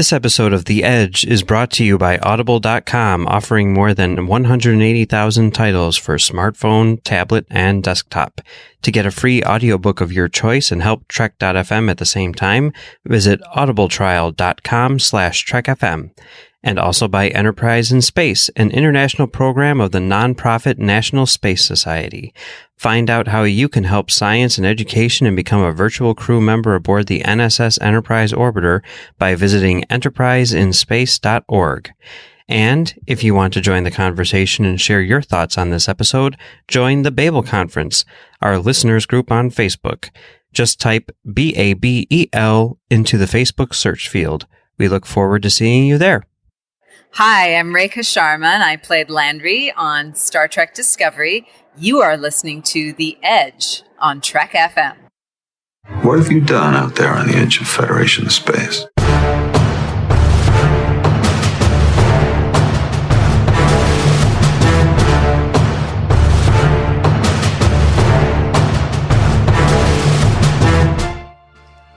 This episode of The Edge is brought to you by Audible.com, offering more than 180,000 titles for smartphone, tablet, and desktop. To get a free audiobook of your choice and help Trek.fm at the same time, visit audibletrial.com/TrekFM. And also by Enterprise in Space, an international program of the nonprofit National Space Society. Find out how you can help science and education and become a virtual crew member aboard the NSS Enterprise Orbiter by visiting enterpriseinspace.org. And if you want to join the conversation and share your thoughts on this episode, join the Babel Conference, our listeners group on Facebook. Just type BABEL into the Facebook search field. We look forward to seeing you there. Hi, I'm Rekha Sharma, and I played Landry on Star Trek Discovery. You are listening to The Edge on Trek FM. What have you done out there on the edge of Federation space?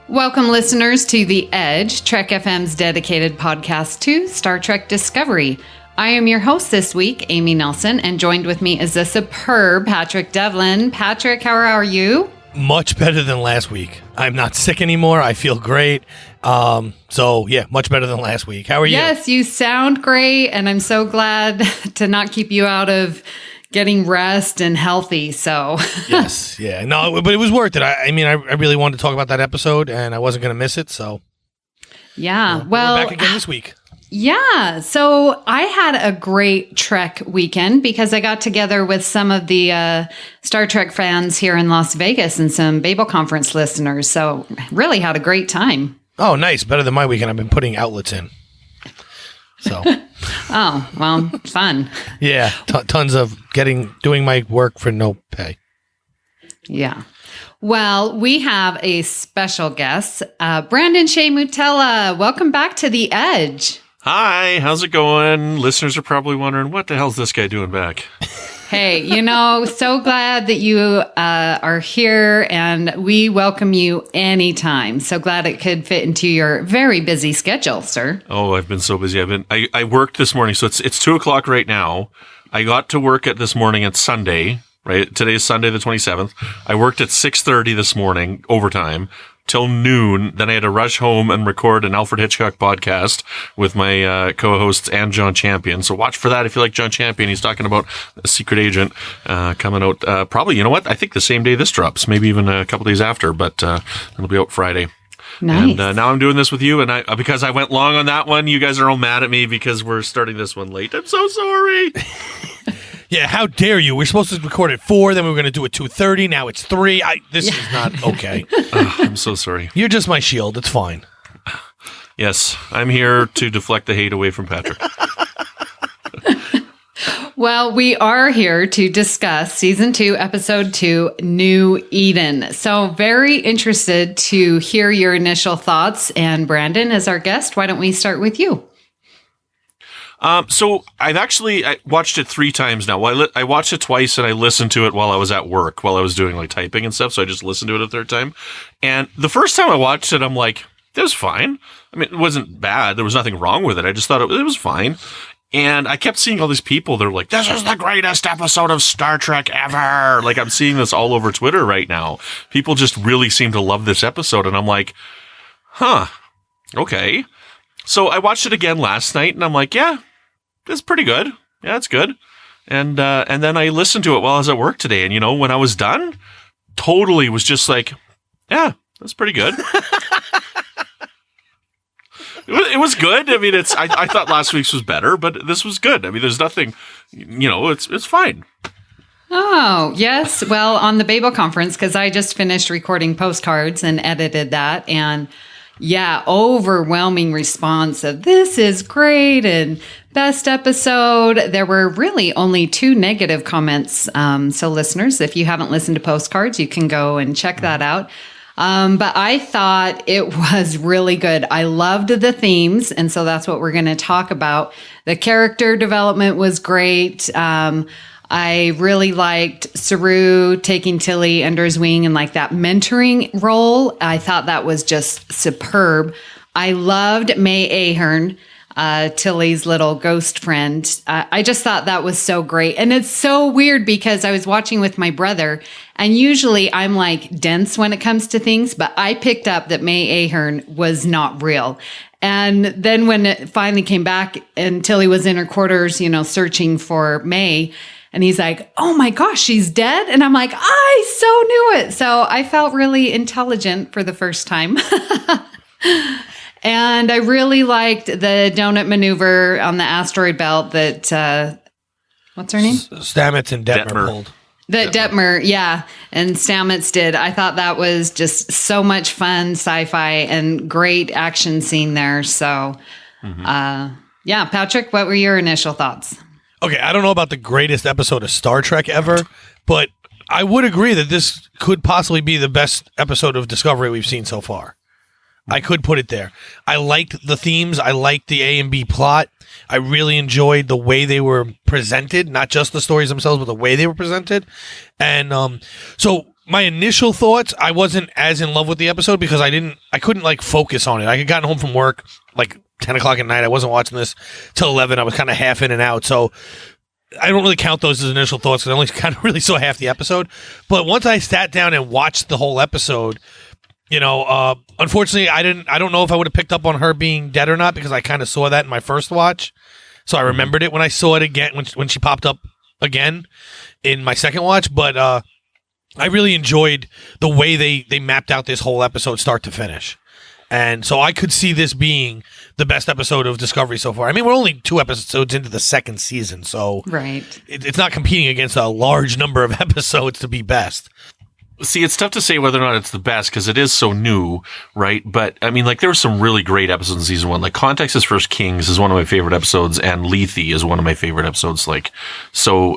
Welcome, listeners, to The Edge, Trek FM's dedicated podcast to Star Trek Discovery. I am your host this week, Amy Nelson, and joined with me is the superb Patrick Devlin. Patrick, how are you? Much better than last week. I'm not sick anymore. I feel great. Much better than last week. How are you? Yes, you sound great, and I'm so glad to not keep you out of getting rest and healthy. So yes, yeah, no, but it was worth it. I really wanted to talk about that episode, and I wasn't going to miss it. So yeah, we're back again this week. Yeah, so I had a great Trek weekend because I got together with some of the Star Trek fans here in Las Vegas and some Babel Conference listeners. So really had a great time. Oh, nice! Better than my weekend. I've been putting outlets in. So. Oh, well, fun. Yeah, tons of doing my work for no pay. Yeah. Well, we have a special guest, Brandon-Shea Mutala. Welcome back to The Edge. Hi, how's it going? Listeners are probably wondering, what the hell's this guy doing back? Hey, so glad that you are here, and we welcome you anytime. So glad it could fit into your very busy schedule, sir. Oh, I've been so busy. I worked this morning, so it's 2:00 right now. I got to work at this morning at Sunday, right? Today is Sunday the 27th. I worked at 6:30 this morning, overtime, till noon. Then I had to rush home and record an Alfred Hitchcock podcast with my co-hosts and John Champion. So watch for that if you like John Champion. He's talking about a secret agent coming out probably, you know what? I think the same day this drops, maybe even a couple days after, but it'll be out Friday. Nice. And now I'm doing this with you, and because I went long on that one, you guys are all mad at me because we're starting this one late. I'm so sorry. Yeah, how dare you? We're supposed to record at 4, then we were going to do it 2:30. Now it's 3. This is not okay. I'm so sorry. You're just my shield. It's fine. Yes, I'm here to deflect the hate away from Patrick. Well, we are here to discuss Season 2, Episode 2, New Eden. So very interested to hear your initial thoughts. And Brandon, as our guest, why don't we start with you? So I watched it 3 times now. Well, I watched it twice and I listened to it while I was at work, while I was doing like typing and stuff. So I just listened to it a third time. And the first time I watched it, I'm like, it was fine. I mean, it wasn't bad. There was nothing wrong with it. I just thought it was fine. And I kept seeing all these people. They're like, this is the greatest episode of Star Trek ever. Like, I'm seeing this all over Twitter right now. People just really seem to love this episode. And I'm like, huh, okay. So I watched it again last night and I'm like, yeah, it's pretty good. Yeah, it's good. And then I listened to it while I was at work today. And, when I was done, totally was just like, yeah, that's pretty good. It was good. I mean, I thought last week's was better, but this was good. I mean, there's nothing, it's fine. Oh, yes. Well, on the Babel Conference, because I just finished recording postcards and edited that. And yeah, overwhelming response of this is great and best episode. There were really only 2 negative comments. So listeners, if you haven't listened to postcards, you can go and check that out. But I thought it was really good. I loved the themes. And so that's what we're going to talk about. The character development was great. I really liked Saru taking Tilly under his wing and like that mentoring role. I thought that was just superb. I loved May Ahern, Tilly's little ghost friend. I just thought that was so great. And it's so weird because I was watching with my brother, and usually I'm like dense when it comes to things, but I picked up that May Ahern was not real. And then when it finally came back and Tilly was in her quarters, searching for May, and he's like, oh my gosh, she's dead. And I'm like, I so knew it. So I felt really intelligent for the first time. And I really liked the donut maneuver on the asteroid belt that, what's her name? Stamets and Detmer pulled. That Detmer, yeah, and Stamets did. I thought that was just so much fun sci-fi and great action scene there. So, yeah, Patrick, what were your initial thoughts? Okay, I don't know about the greatest episode of Star Trek ever, but I would agree that this could possibly be the best episode of Discovery we've seen so far. I could put it there. I liked the themes. I liked the A and B plot. I really enjoyed the way they were presented, not just the stories themselves, but the way they were presented. And so my initial thoughts, I wasn't as in love with the episode because I couldn't like focus on it. I had gotten home from work like 10 o'clock at night. I wasn't watching this till 11. I was kind of half in and out. So I don't really count those as initial thoughts because I only kind of really saw half the episode. But once I sat down and watched the whole episode, unfortunately, I don't know if I would have picked up on her being dead or not because I kind of saw that in my first watch. So I remembered it when I saw it again, when she popped up again in my second watch. But I really enjoyed the way they mapped out this whole episode start to finish. And so I could see this being the best episode of Discovery so far. I mean, we're only 2 episodes into the second season, so right. It's not competing against a large number of episodes to be best. See, it's tough to say whether or not it's the best because it is so new, right? But I mean, like, there were some really great episodes in season 1. Like, Context is First Kings is one of my favorite episodes, and Lethe is one of my favorite episodes. Like, so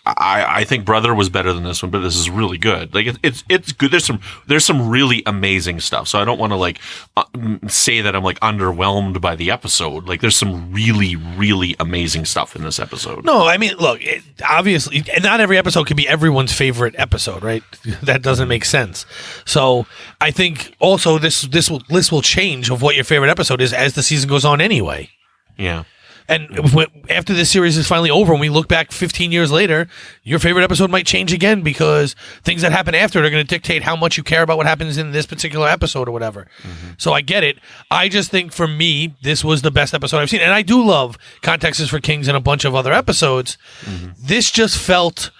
I think Brother was better than this one, but this is really good. Like, it's good. There's some really amazing stuff. So I don't want to say that I'm like underwhelmed by the episode. Like, there's some really, really amazing stuff in this episode. No, I mean, look, obviously, not every episode can be everyone's favorite episode, right? That doesn't make sense. So I think also this list will change of what your favorite episode is as the season goes on anyway. Yeah. And after this series is finally over and we look back 15 years later, your favorite episode might change again because things that happen after it are going to dictate how much you care about what happens in this particular episode or whatever. Mm-hmm. So I get it. I just think for me, this was the best episode I've seen. And I do love Context is for Kings and a bunch of other episodes. Mm-hmm. This just felt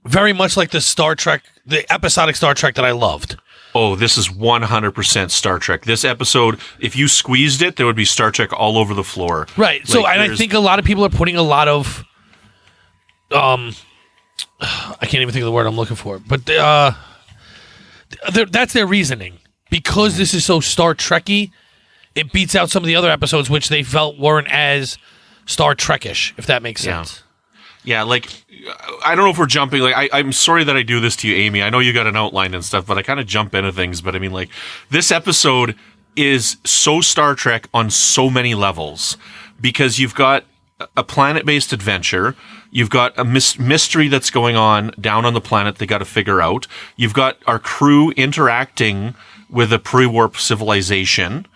very much like the episodic Star Trek that I loved. Oh, this is 100% Star Trek. This episode, if you squeezed it, there would be Star Trek all over the floor. Right. Like, so, and I think a lot of people are putting a lot of, I can't even think of the word I'm looking for, but that's their reasoning. Because this is so Star Trek-y, it beats out some of the other episodes which they felt weren't as Star Trek-ish, if that makes sense. Yeah, like, I don't know if we're jumping. Like, I'm sorry that I do this to you, Amy. I know you got an outline and stuff, but I kind of jump into things. But I mean, like, this episode is so Star Trek on so many levels because you've got a planet-based adventure. You've got a mystery that's going on down on the planet they got to figure out. You've got our crew interacting with a pre-warp civilization.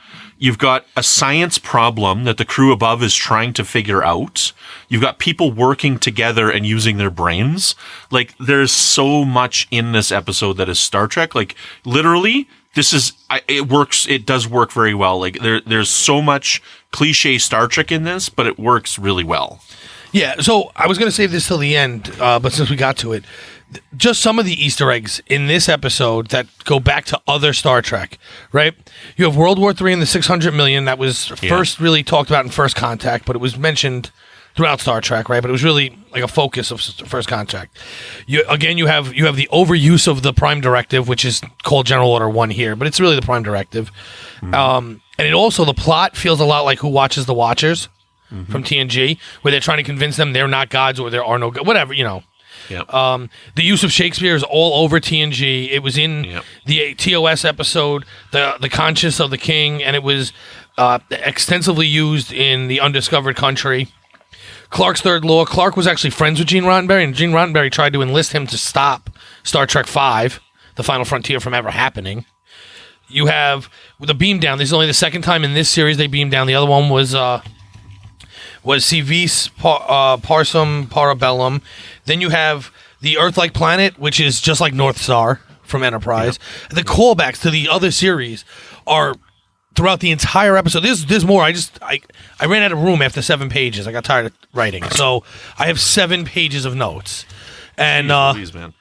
You've got a science problem that the crew above is trying to figure out. You've got people working together and using their brains. Like, there's so much in this episode that is Star Trek. Like, literally, it works. It does work very well. Like, there's so much cliche Star Trek in this, but it works really well. Yeah, so I was going to save this till the end, but since we got to it, just some of the Easter eggs in this episode that go back to other Star Trek, right? You have World War III and the 600 million. That was first really talked about in First Contact, but it was mentioned throughout Star Trek, right? But it was really like a focus of First Contact. You have the overuse of the Prime Directive, which is called General Order 1 here, but it's really the Prime Directive. Mm-hmm. And it also, the plot feels a lot like Who Watches the Watchers from TNG, where they're trying to convince them they're not gods or there are no gods, whatever, you know. Yep. The use of Shakespeare is all over TNG. It was in the TOS episode, the Conscience of the King, and it was extensively used in The Undiscovered Country. Clark's Third Law. Clark was actually friends with Gene Roddenberry, and Gene Roddenberry tried to enlist him to stop Star Trek V, The Final Frontier, from ever happening. You have the beam down. This is only the second time in this series they beamed down. The other one was Civis Parsum Parabellum. Then you have the Earth-like planet, which is just like North Star from Enterprise. Yep. The callbacks to the other series are throughout the entire episode. There's more. I ran out of room after 7 pages. I got tired of writing. So I have 7 pages of notes. And Please, man.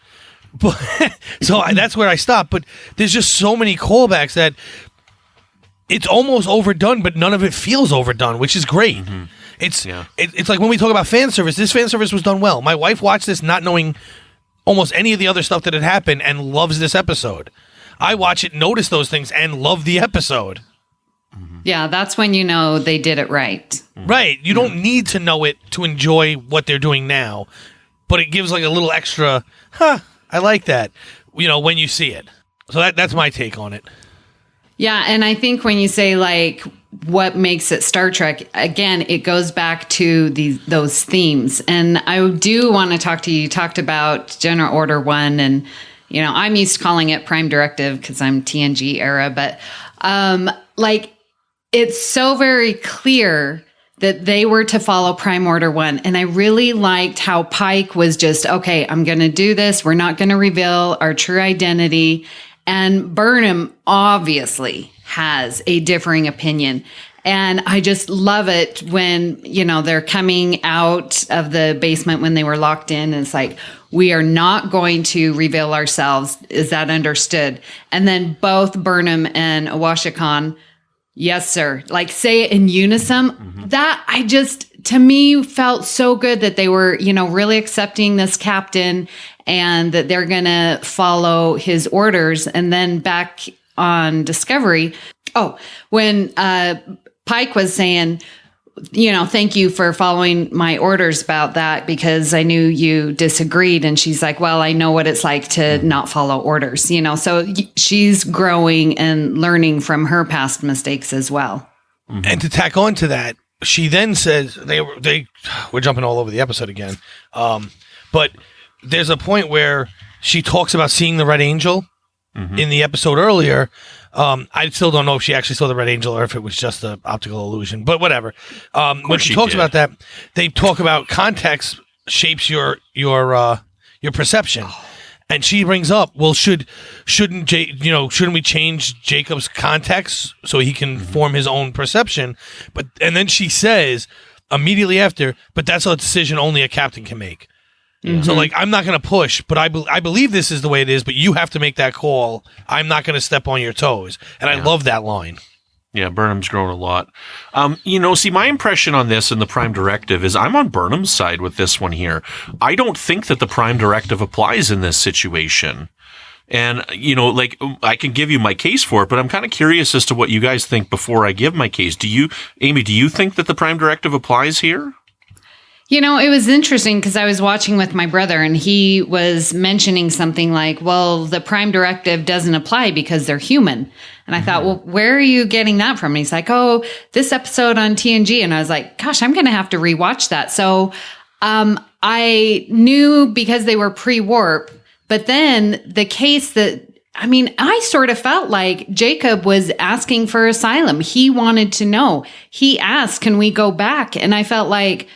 So that's where I stopped. But there's just so many callbacks that it's almost overdone, but none of it feels overdone, which is great. Mm-hmm. It's like when we talk about fan service, this fan service was done well. My wife watched this not knowing almost any of the other stuff that had happened and loves this episode. I watch it, notice those things, and love the episode. Yeah, that's when you know they did it right. Right. You don't need to know it to enjoy what they're doing now, but it gives like a little extra, I like that, when you see it. So that's my take on it. Yeah, and I think when you say like what makes it Star Trek, again, it goes back to those themes. And I do want to talk to you. You talked about General Order 1, and I'm used to calling it Prime Directive because I'm TNG era, but it's so very clear that they were to follow Prime Order 1. And I really liked how Pike was just, okay, I'm going to do this. We're not going to reveal our true identity. And Burnham obviously has a differing opinion. And I just love it when, they're coming out of the basement when they were locked in. And it's like, we are not going to reveal ourselves. Is that understood? And then both Burnham and Owosekun, yes, sir. Like say it in unison. Mm-hmm. That to me felt so good that they were, really accepting this captain and that they're going to follow his orders. And then back on Discovery, when Pike was saying, thank you for following my orders about that because I knew you disagreed. And she's like, well, I know what it's like to not follow orders, so she's growing and learning from her past mistakes as well. Mm-hmm. And to tack on to that, she then says we're jumping all over the episode again. But there's a point where she talks about seeing the Red Angel in the episode earlier. I still don't know if she actually saw the Red Angel or if it was just an optical illusion, but whatever. When she talks about that, they talk about context shapes your perception. And she brings up, well, shouldn't we change Jacob's context so he can form his own perception? And then she says immediately after, but that's a decision only a captain can make. Mm-hmm. So, I'm not going to push, but I believe this is the way it is, but you have to make that call. I'm not going to step on your toes. And I love that line. Yeah, Burnham's grown a lot. See, my impression on this and the Prime Directive is I'm on Burnham's side with this one here. I don't think that the Prime Directive applies in this situation. And, I can give you my case for it, but I'm kind of curious as to what you guys think before I give my case. Amy, do you think that the Prime Directive applies here? It was interesting because I was watching with my brother and he was mentioning something like, well, the Prime Directive doesn't apply because they're human. And I thought, well, where are you getting that from? And he's like, this episode on TNG. And I was like, gosh, I'm going to have to rewatch that. So I knew because they were pre-warp, but then the case I sort of felt like Jacob was asking for asylum. He wanted to know. He asked, can we go back? And I felt like,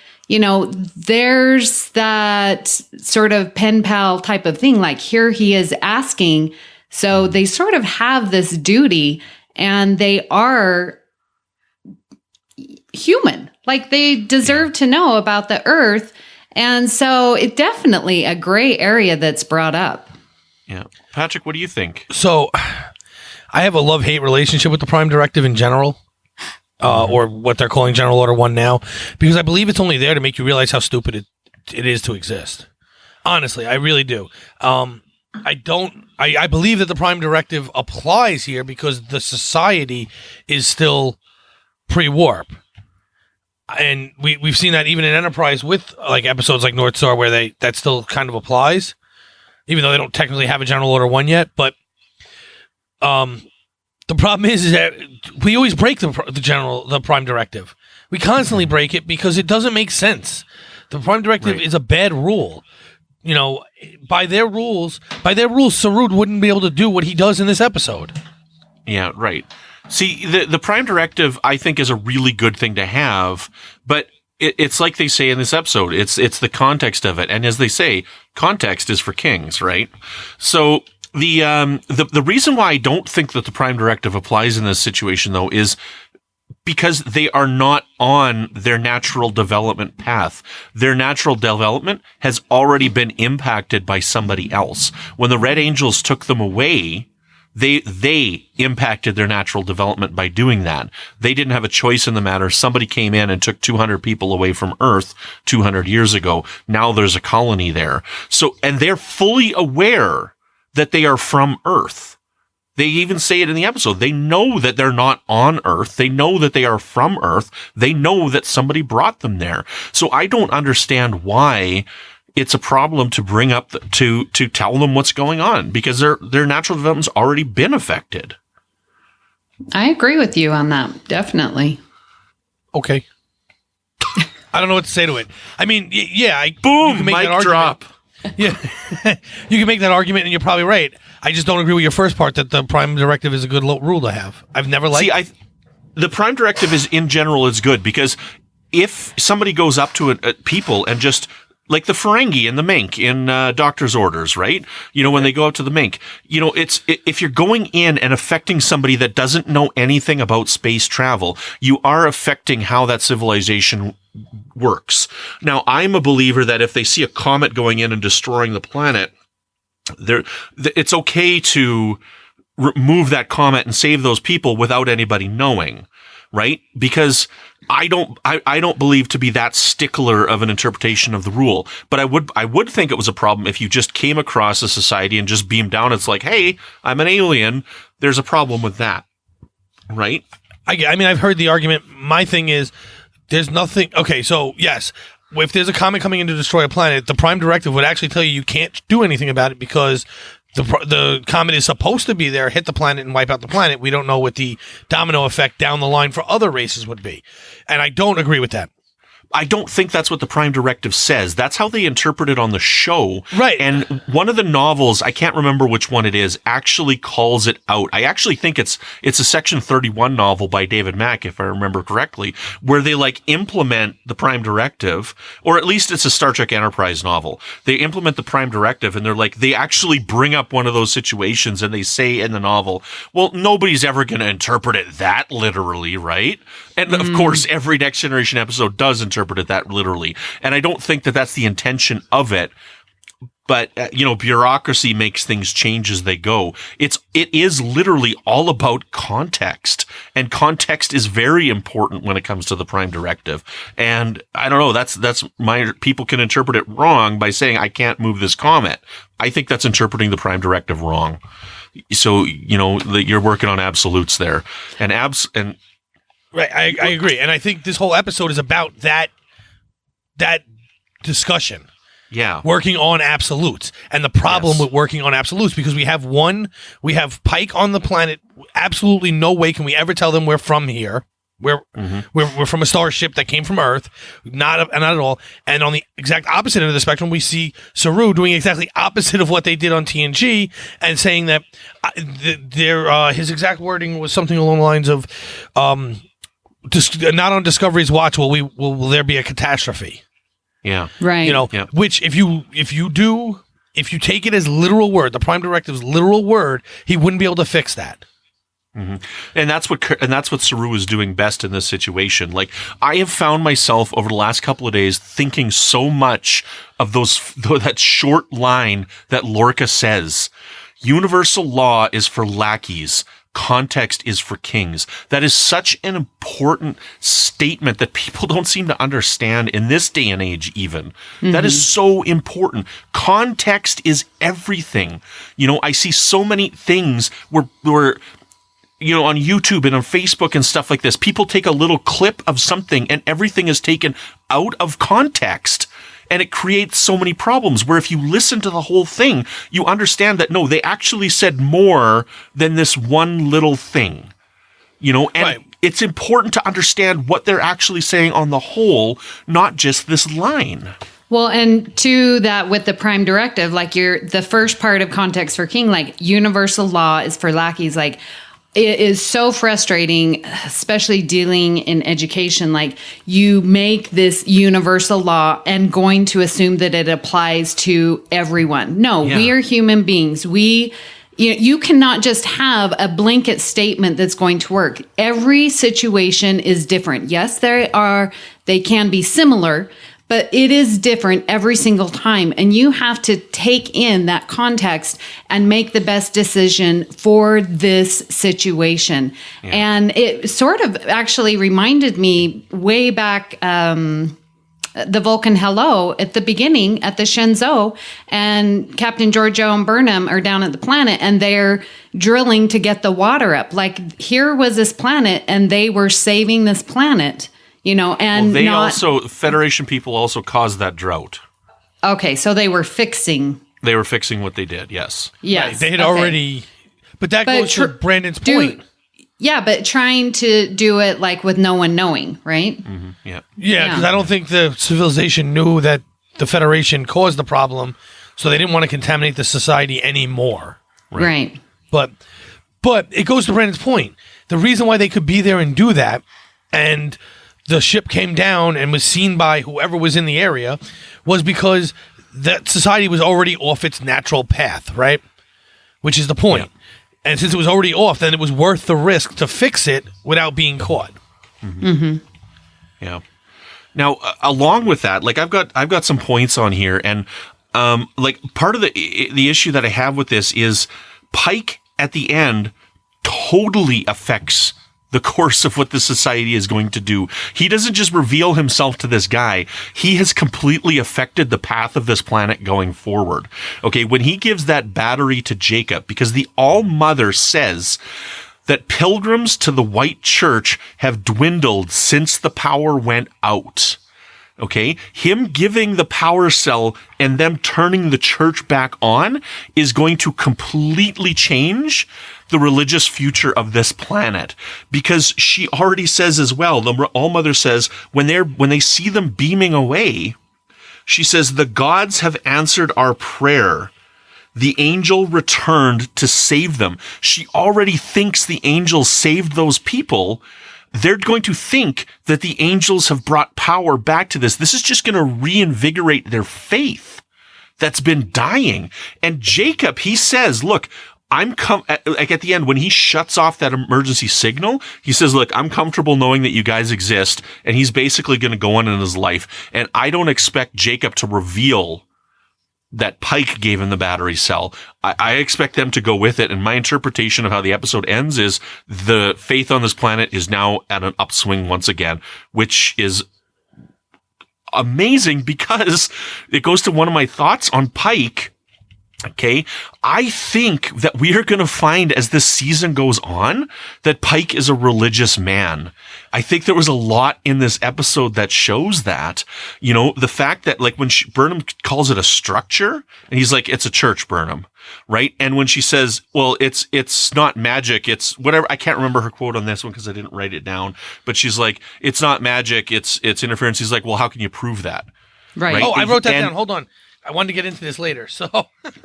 there's that sort of pen pal type of thing. Like here he is asking. So they sort of have this duty and they are human. Like they deserve to know about the Earth. And so it's definitely a gray area that's brought up. Yeah. Patrick, what do you think? So I have a love-hate relationship with the Prime Directive in general. Or what they're calling General Order 1 now, because I believe it's only there to make you realize how stupid it is to exist. Honestly, I really do. I believe that the Prime Directive applies here because the society is still pre-warp. And we've seen that even in Enterprise with episodes like North Star where that still kind of applies, even though they don't technically have a General Order 1 yet. But the problem is that we always break the Prime Directive. We constantly break it because it doesn't make sense. The Prime Directive is a bad rule. By their rules, Sarud wouldn't be able to do what he does in this episode. Yeah, right. See, the Prime Directive, I think, is a really good thing to have, but it's like they say in this episode, it's the context of it. And as they say, context is for kings, right? So the reason why I don't think that the Prime Directive applies in this situation, though, is because they are not on their natural development path. Their natural development has already been impacted by somebody else. When the Red Angels took them away, they impacted their natural development by doing that. They didn't have a choice in the matter. Somebody came in and took 200 people away from Earth 200 years ago. Now there's a colony there. So, and they're fully aware that they are from Earth. They even say it in the episode. They know that they're not on Earth. They know that they are from Earth. They know that somebody brought them there. So I don't understand why it's a problem to bring up to tell them what's going on, because their natural development's already been affected. I agree with you on that. Definitely. Okay. I don't know what to say to it. I mean, yeah. Boom! You can make mic that argument. drop. Yeah. You can make that argument, and you're probably right. I just don't agree with your first part that the Prime Directive is a good rule to have. I've never liked the Prime Directive is, in general, is good, because if somebody goes up to people and just, like the Ferengi and the Mink in Doctor's Orders, right? You know, when they go up to the Mink, you know, if you're going in and affecting somebody that doesn't know anything about space travel, you are affecting how that civilization works. Now, I'm a believer that if they see a comet going in and destroying the planet, it's okay to remove that comet and save those people without anybody knowing, right? Because I don't believe to be that stickler of an interpretation of the rule, but I would think it was a problem if you just came across a society and just beamed down. It's like, hey, I'm an alien. There's a problem with that, right? I mean, I've heard the argument. My thing is, there's nothing. Okay, so yes, if there's a comet coming in to destroy a planet, the Prime Directive would actually tell you can't do anything about it because the comet is supposed to be there, hit the planet, and wipe out the planet. We don't know what the domino effect down the line for other races would be. And I don't agree with that. I don't think that's what the Prime Directive says. That's how they interpret it on the show. Right. And one of the novels, I can't remember which one it is, actually calls it out. I actually think it's a Section 31 novel by David Mack, if I remember correctly, where they like implement the Prime Directive, or at least it's a Star Trek Enterprise novel. They implement the Prime Directive and they're like, they actually bring up one of those situations and they say in the novel, well, nobody's ever going to interpret it that literally, right? And of course, every Next Generation episode does interpret it that literally. And I don't think that that's the intention of it. But, bureaucracy makes things change as they go. It is literally all about context. And context is very important when it comes to the Prime Directive. And I don't know, that's people can interpret it wrong by saying, I can't move this comet. I think that's interpreting the Prime Directive wrong. So, you're working on absolutes there. And Right, I agree, and I think this whole episode is about that discussion. Yeah, working on absolutes, and the problem with working on absolutes, because we have Pike on the planet. Absolutely no way can we ever tell them we're from here. We're from a starship that came from Earth, not at all. And on the exact opposite end of the spectrum, we see Saru doing exactly opposite of what they did on TNG, and saying that his exact wording was something along the lines of, not on Discovery's watch will there be a catastrophe. Yeah. Right. Which if you take it as literal word, the Prime Directive's literal word, he wouldn't be able to fix that. Mm-hmm. And that's what Saru is doing best in this situation. Like, I have found myself over the last couple of days thinking so much of that short line that Lorca says, universal law is for lackeys. Context is for kings. That is such an important statement that people don't seem to understand in this day and age even. Mm-hmm. That is so important. Context is everything. I see so many things where on YouTube and on Facebook and stuff like this, people take a little clip of something and everything is taken out of context. And it creates so many problems where if you listen to the whole thing, you understand that, no, they actually said more than this one little thing, and right. It's important to understand what they're actually saying on the whole, not just this line. Well, and to that with the Prime Directive, like the first part of context for king, like universal law is for lackeys, like, it is so frustrating, especially dealing in education. Like, you make this universal law and going to assume that it applies to everyone. No, we are human beings. You cannot just have a blanket statement that's going to work. Every situation is different. Yes, they can be similar, but it is different every single time. And you have to take in that context and make the best decision for this situation. Yeah. And it sort of actually reminded me way back, the Vulcan Hello at the beginning at the Shenzhou, and Captain Joann Burnham are down at the planet and they're drilling to get the water up. Like, here was this planet and they were saving this planet. And Federation people also caused that drought. Okay, so they were fixing. They were fixing what they did, yes. Yes. Right, they had already, but that goes to Brandon's point. Yeah, but trying to do it like with no one knowing, right? Mm-hmm, yeah. Yeah, because I don't think the civilization knew that the Federation caused the problem, so they didn't want to contaminate the society anymore. Right. But it goes to Brandon's point. The reason why they could be there and do that, and the ship came down and was seen by whoever was in the area, was because that society was already off its natural path, right? Which is the point. Yeah. And since it was already off, then it was worth the risk to fix it without being caught. Mm-hmm. Mm-hmm. Yeah. Now, along with that, like I've got some points on here, and like part of the issue that I have with this is Pike at the end totally affects the course of what the society is going to do. He doesn't just reveal himself to this guy. He has completely affected the path of this planet going forward. Okay, when he gives that battery to Jacob, because the All-Mother says that pilgrims to the White Church have dwindled since the power went out. Okay, him giving the power cell and them turning the church back on is going to completely change the religious future of this planet, because she already says as well, the All-Mother says, when they see them beaming away, she says, the gods have answered our prayer. The angel returned to save them. She already thinks the angels saved those people. They're going to think that the angels have brought power back to this. This is just going to reinvigorate their faith that's been dying. And Jacob, he says, look, like at the end, when he shuts off that emergency signal, he says, look, I'm comfortable knowing that you guys exist. And he's basically going to go on in his life. And I don't expect Jacob to reveal that Pike gave him the battery cell. I expect them to go with it. And my interpretation of how the episode ends is the faith on this planet is now at an upswing once again, which is amazing because it goes to one of my thoughts on Pike. Okay, I think that we are going to find as this season goes on that Pike is a religious man. I think there was a lot in this episode that shows that, the fact that like when Burnham calls it a structure and he's like, it's a church, Burnham, right? And when she says, well, it's not magic, it's whatever. I can't remember her quote on this one because I didn't write it down, but she's like, it's not magic, it's interference. He's like, well, how can you prove that? Right. Oh, I wrote that down. Hold on. I wanted to get into this later, so.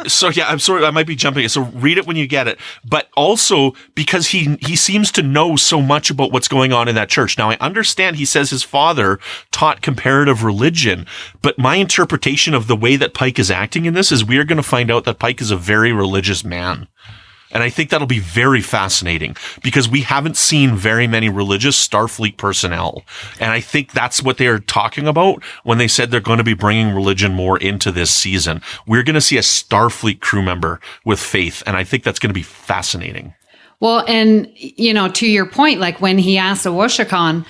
So yeah, I'm sorry, I might be jumping. So read it when you get it. But also because he seems to know so much about what's going on in that church. Now I understand he says his father taught comparative religion, but my interpretation of the way that Pike is acting in this is we are going to find out that Pike is a very religious man. And I think that'll be very fascinating because we haven't seen very many religious Starfleet personnel. And I think that's what they're talking about when they said they're going to be bringing religion more into this season. We're going to see a Starfleet crew member with faith. And I think that's going to be fascinating. Well, and, to your point, like when he asked Owosekun,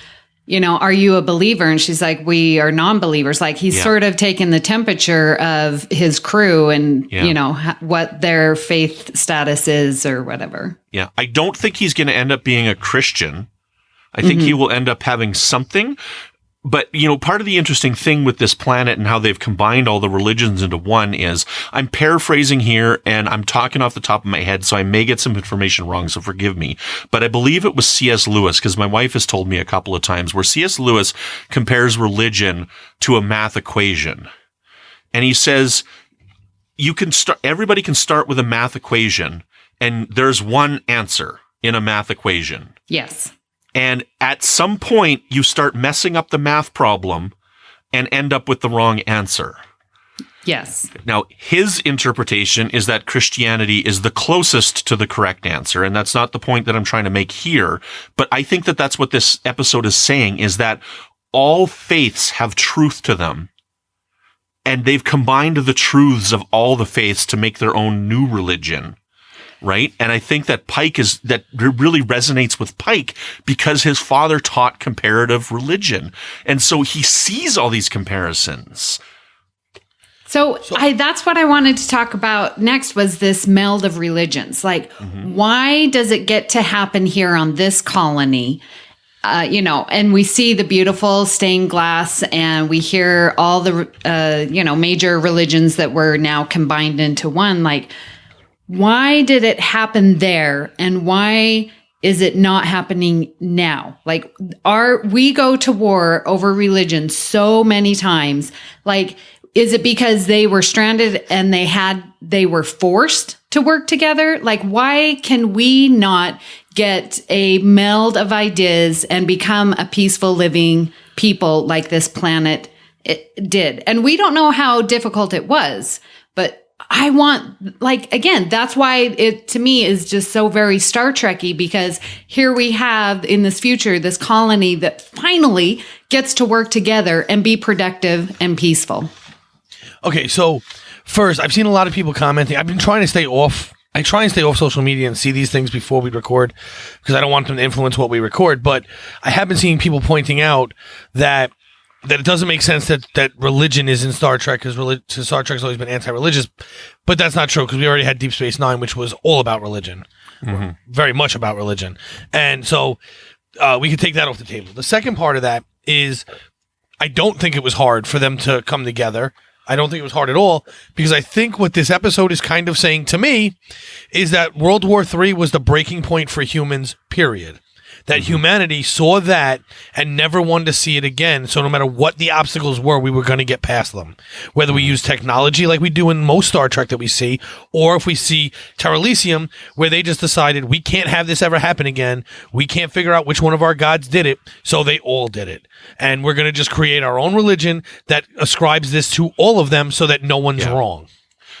are you a believer? And she's like, we are non-believers. Like he's sort of taken the temperature of his crew and, what their faith status is or whatever. Yeah. I don't think he's going to end up being a Christian. I think he will end up having something. But, part of the interesting thing with this planet and how they've combined all the religions into one is I'm paraphrasing here and I'm talking off the top of my head, so I may get some information wrong, so forgive me. But I believe it was C.S. Lewis, because my wife has told me a couple of times, where C.S. Lewis compares religion to a math equation. And he says, everybody can start with a math equation and there's one answer. in a math equation. Yes. And at some point, you start messing up the math problem and end up with the wrong answer. Yes. Now, his interpretation is that Christianity is the closest to the correct answer, and that's not the point that I'm trying to make here. But I think that that's what this episode is saying, is that all faiths have truth to them, and they've combined the truths of all the faiths to make their own new religion. Right? And I think that that really resonates with Pike because his father taught comparative religion. And so he sees all these comparisons. So that's what I wanted to talk about next, was this meld of religions. Like, why does it get to happen here on this colony? And we see the beautiful stained glass, and we hear all the, major religions that were now combined into one. Like, why did it happen there, and why is it not happening now? Like, we go to war over religion so many times. Like, is it because they were stranded and they were forced to work together? Like, why can we not get a meld of ideas and become a peaceful living people like this planet did? And we don't know how difficult it was, but I want, again, that's why it to me is just so very Star Trek-y, because here we have in this future, this colony that finally gets to work together and be productive and peaceful. Okay, so first, I've seen a lot of people commenting. I've been trying to stay off. I try and stay off social media and see these things before we record because I don't want them to influence what we record. But I have been seeing people pointing out that it doesn't make sense that religion is in Star Trek because Star Trek's always been anti-religious. But that's not true because we already had Deep Space Nine, which was all about religion, very much about religion. And so we could take that off the table. The second part of that is I don't think it was hard for them to come together. I don't think it was hard at all, because I think what this episode is kind of saying to me is that World War III was the breaking point for humans, period. That humanity saw that and never wanted to see it again. So no matter what the obstacles were, we were going to get past them. Whether we use technology like we do in most Star Trek that we see, or if we see Terra Elysium, where they just decided we can't have this ever happen again. We can't figure out which one of our gods did it, so they all did it. And we're going to just create our own religion that ascribes this to all of them so that no one's wrong.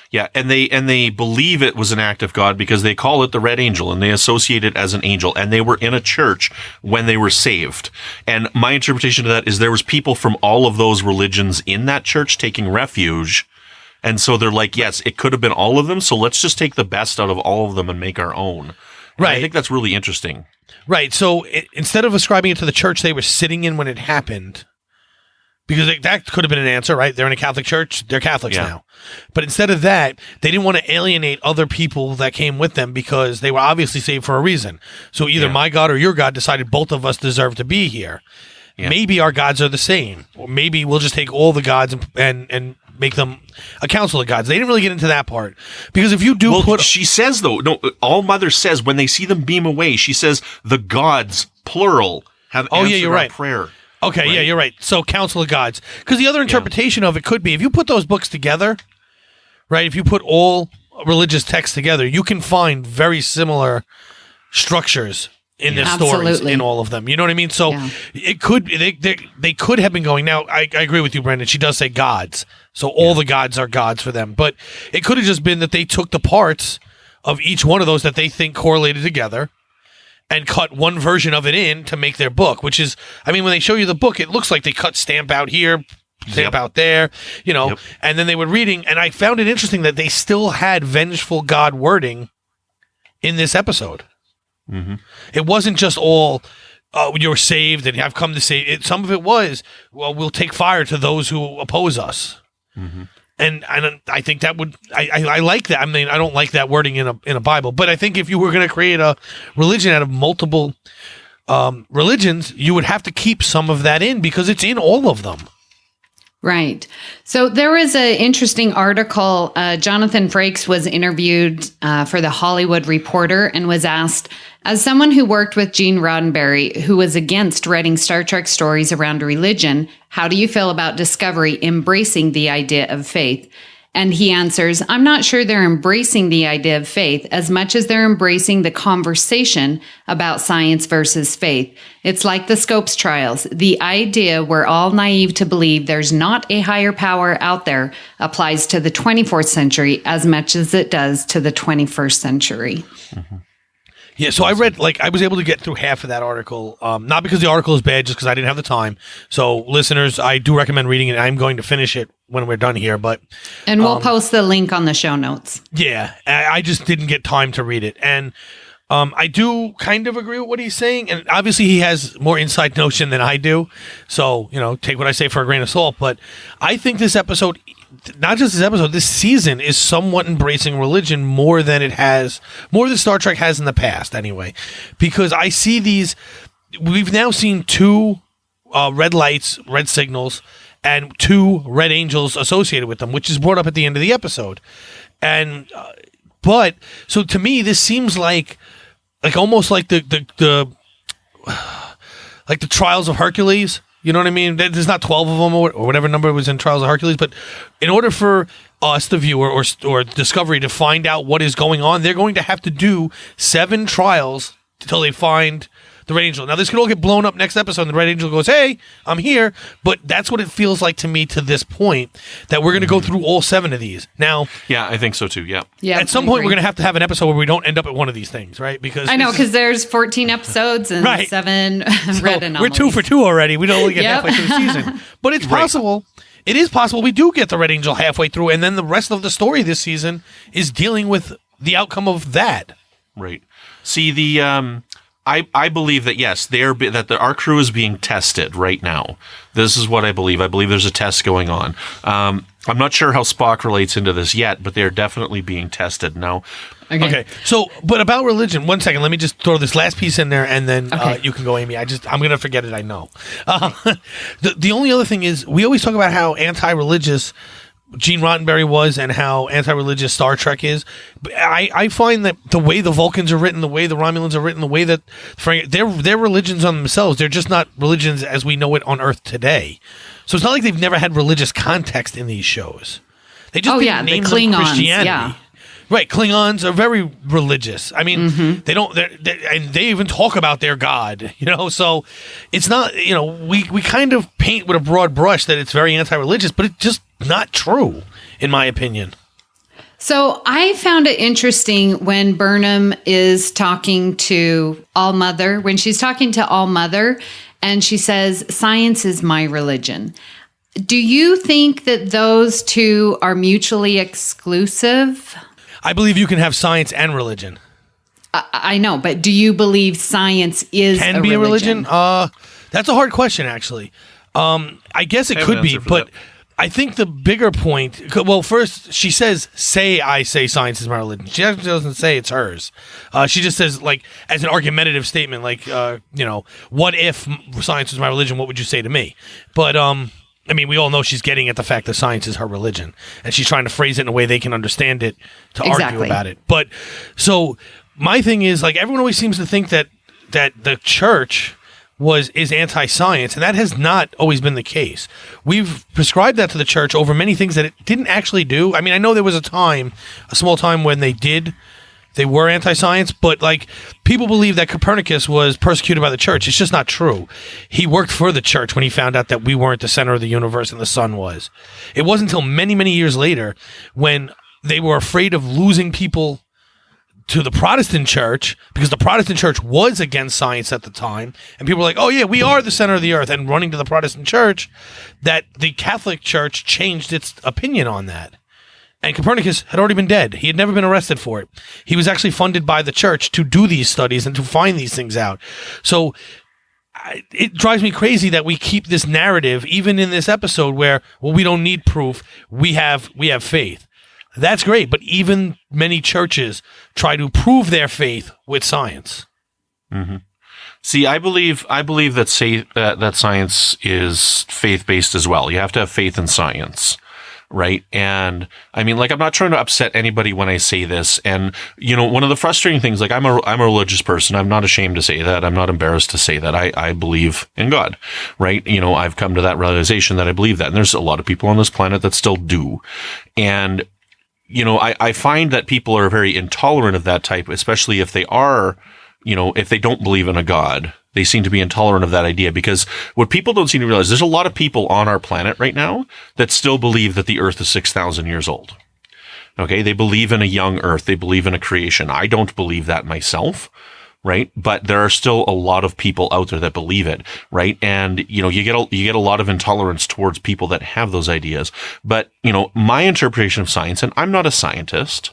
Yeah, and they believe it was an act of God because they call it the Red Angel and they associate it as an angel, and they were in a church when they were saved. And my interpretation of that is there was people from all of those religions in that church taking refuge. And so they're like, yes, it could have been all of them, so let's just take the best out of all of them and make our own. Right. I think that's really interesting. Right. So instead of ascribing it to the church they were sitting in when it happened, because that could have been an answer, right? They're in a Catholic church. They're Catholics now. But instead of that, they didn't want to alienate other people that came with them because they were obviously saved for a reason. So either my God or your God decided both of us deserve to be here. Yeah. Maybe our gods are the same. Or maybe we'll just take all the gods and make them a council of gods. They didn't really get into that part. Because if you do she says, though, no, All Mother says when they see them beam away, she says the gods, plural, have answered our prayer. Okay, right? Yeah, you're right. So, Council of Gods. Because the other interpretation of it could be, if you put those books together, right, if you put all religious texts together, you can find very similar structures in their stories in all of them. You know what I mean? So, it could, they could have been going, now, I agree with you, Brandon, she does say gods. So, all the gods are gods for them. But it could have just been that they took the parts of each one of those that they think correlated together and cut one version of it in to make their book, which is, I mean, when they show you the book, it looks like they cut stamp out here, stamp out there, and then they were reading, and I found it interesting that they still had vengeful God wording in this episode. Mm-hmm. It wasn't just all, you're saved and I've come to save it. Some of it was, well, we'll take fire to those who oppose us. Mm-hmm. And I think that would I like that. I mean, I don't like that wording in a Bible, but I think if you were going to create a religion out of multiple religions, you would have to keep some of that in because it's in all of them. Right. So there was an interesting article. Jonathan Frakes was interviewed for the Hollywood Reporter and was asked, as someone who worked with Gene Roddenberry, who was against writing Star Trek stories around religion, how do you feel about Discovery embracing the idea of faith? And he answers, I'm not sure they're embracing the idea of faith as much as they're embracing the conversation about science versus faith. It's like the Scopes trials. The idea we're all naive to believe there's not a higher power out there applies to the 24th century as much as it does to the 21st century. Yeah, so I read, I was able to get through half of that article, not because the article is bad, just because I didn't have the time. So, listeners, I do recommend reading it. I'm going to finish it when we're done here, but... And we'll post the link on the show notes. Yeah, I just didn't get time to read it. And I do kind of agree with what he's saying, and obviously he has more inside notion than I do. So, take what I say for a grain of salt. But I think this episode... Not just this episode, this season is somewhat embracing religion more than Star Trek has in the past, anyway. Because I see we've now seen 2 red lights, red signals, and 2 red angels associated with them, which is brought up at the end of the episode. And, so to me, this seems like almost like the Trials of Hercules. You know what I mean? There's not 12 of them or whatever number was in Trials of Hercules, but in order for us, the viewer, or Discovery to find out what is going on, they're going to have to do 7 trials until they find the Red Angel. Now, this could all get blown up next episode, and the Red Angel goes, hey, I'm here, but that's what it feels like to me to this point, that we're going to go through all 7 of these. Now... Yeah, I think so too, yeah. At some point, we're going to have an episode where we don't end up at one of these things, right? Because I know, because there's 14 episodes and 7 red anomalies. We're 2 for 2 already. We don't only get halfway through the season. But it's possible... It is possible we do get the Red Angel halfway through, and then the rest of the story this season is dealing with the outcome of that. Right. See, I believe that, yes, our crew is being tested right now. This is what I believe. I believe there's a test going on. I'm not sure how Spock relates into this yet, but they're definitely being tested now. Okay. So, but about religion, one second. Let me just throw this last piece in there, and then you can go, Amy. I'm going to forget it, I know. The only other thing is, we always talk about how anti-religious Gene Roddenberry was and how anti-religious Star Trek is. I find that the way the Vulcans are written, the way the Romulans are written, the way that they're religions on themselves. They're just not religions as we know it on Earth today. So it's not like they've never had religious context in these shows. They just name the Klingons, them Christianity. Yeah. Right, Klingons are very religious. I mean, and they even talk about their god, so it's not, we kind of paint with a broad brush that it's very anti-religious, but it's just not true, in my opinion. So I found it interesting when Burnham is talking to All-Mother, and she says, science is my religion. Do you think that those two are mutually exclusive? I believe you can have science and religion. I know, but do you believe science can be a religion? That's a hard question, actually. I guess it could be, but I think the bigger point... Well, first, she says, I say science is my religion. She actually doesn't say it's hers. She just says, as an argumentative statement, what if science was my religion? What would you say to me? But... we all know she's getting at the fact that science is her religion, and she's trying to phrase it in a way they can understand it to argue about it. But so my thing is, everyone always seems to think that the church is anti-science, and that has not always been the case. We've prescribed that to the church over many things that it didn't actually do. I mean, I know there was a small time when they were anti-science, but people believe that Copernicus was persecuted by the church. It's just not true. He worked for the church when he found out that we weren't the center of the universe and the sun was. It wasn't until many, many years later when they were afraid of losing people to the Protestant church, because the Protestant church was against science at the time, and people were like, oh yeah, we are the center of the earth, and running to the Protestant church, that the Catholic Church changed its opinion on that. And Copernicus had already been dead. He had never been arrested for it. He was actually funded by the church to do these studies and to find these things out. So it drives me crazy that we keep this narrative, even in this episode, where, we don't need proof. We have faith. That's great, but even many churches try to prove their faith with science. Mm-hmm. See, I believe that science is faith-based as well. You have to have faith in science. Right. And I'm not trying to upset anybody when I say this. And, one of the frustrating things, I'm a religious person. I'm not ashamed to say that. I'm not embarrassed to say that. I believe in God. Right. I've come to that realization that I believe that. And there's a lot of people on this planet that still do. And I find that people are very intolerant of that type, especially if they are, if they don't believe in a God. They seem to be intolerant of that idea, because what people don't seem to realize, there's a lot of people on our planet right now that still believe that the Earth is 6,000 years old. Okay. They believe in a young Earth. They believe in a creation. I don't believe that myself. Right. But there are still a lot of people out there that believe it. Right. And, you get a lot of intolerance towards people that have those ideas. But, my interpretation of science, and I'm not a scientist,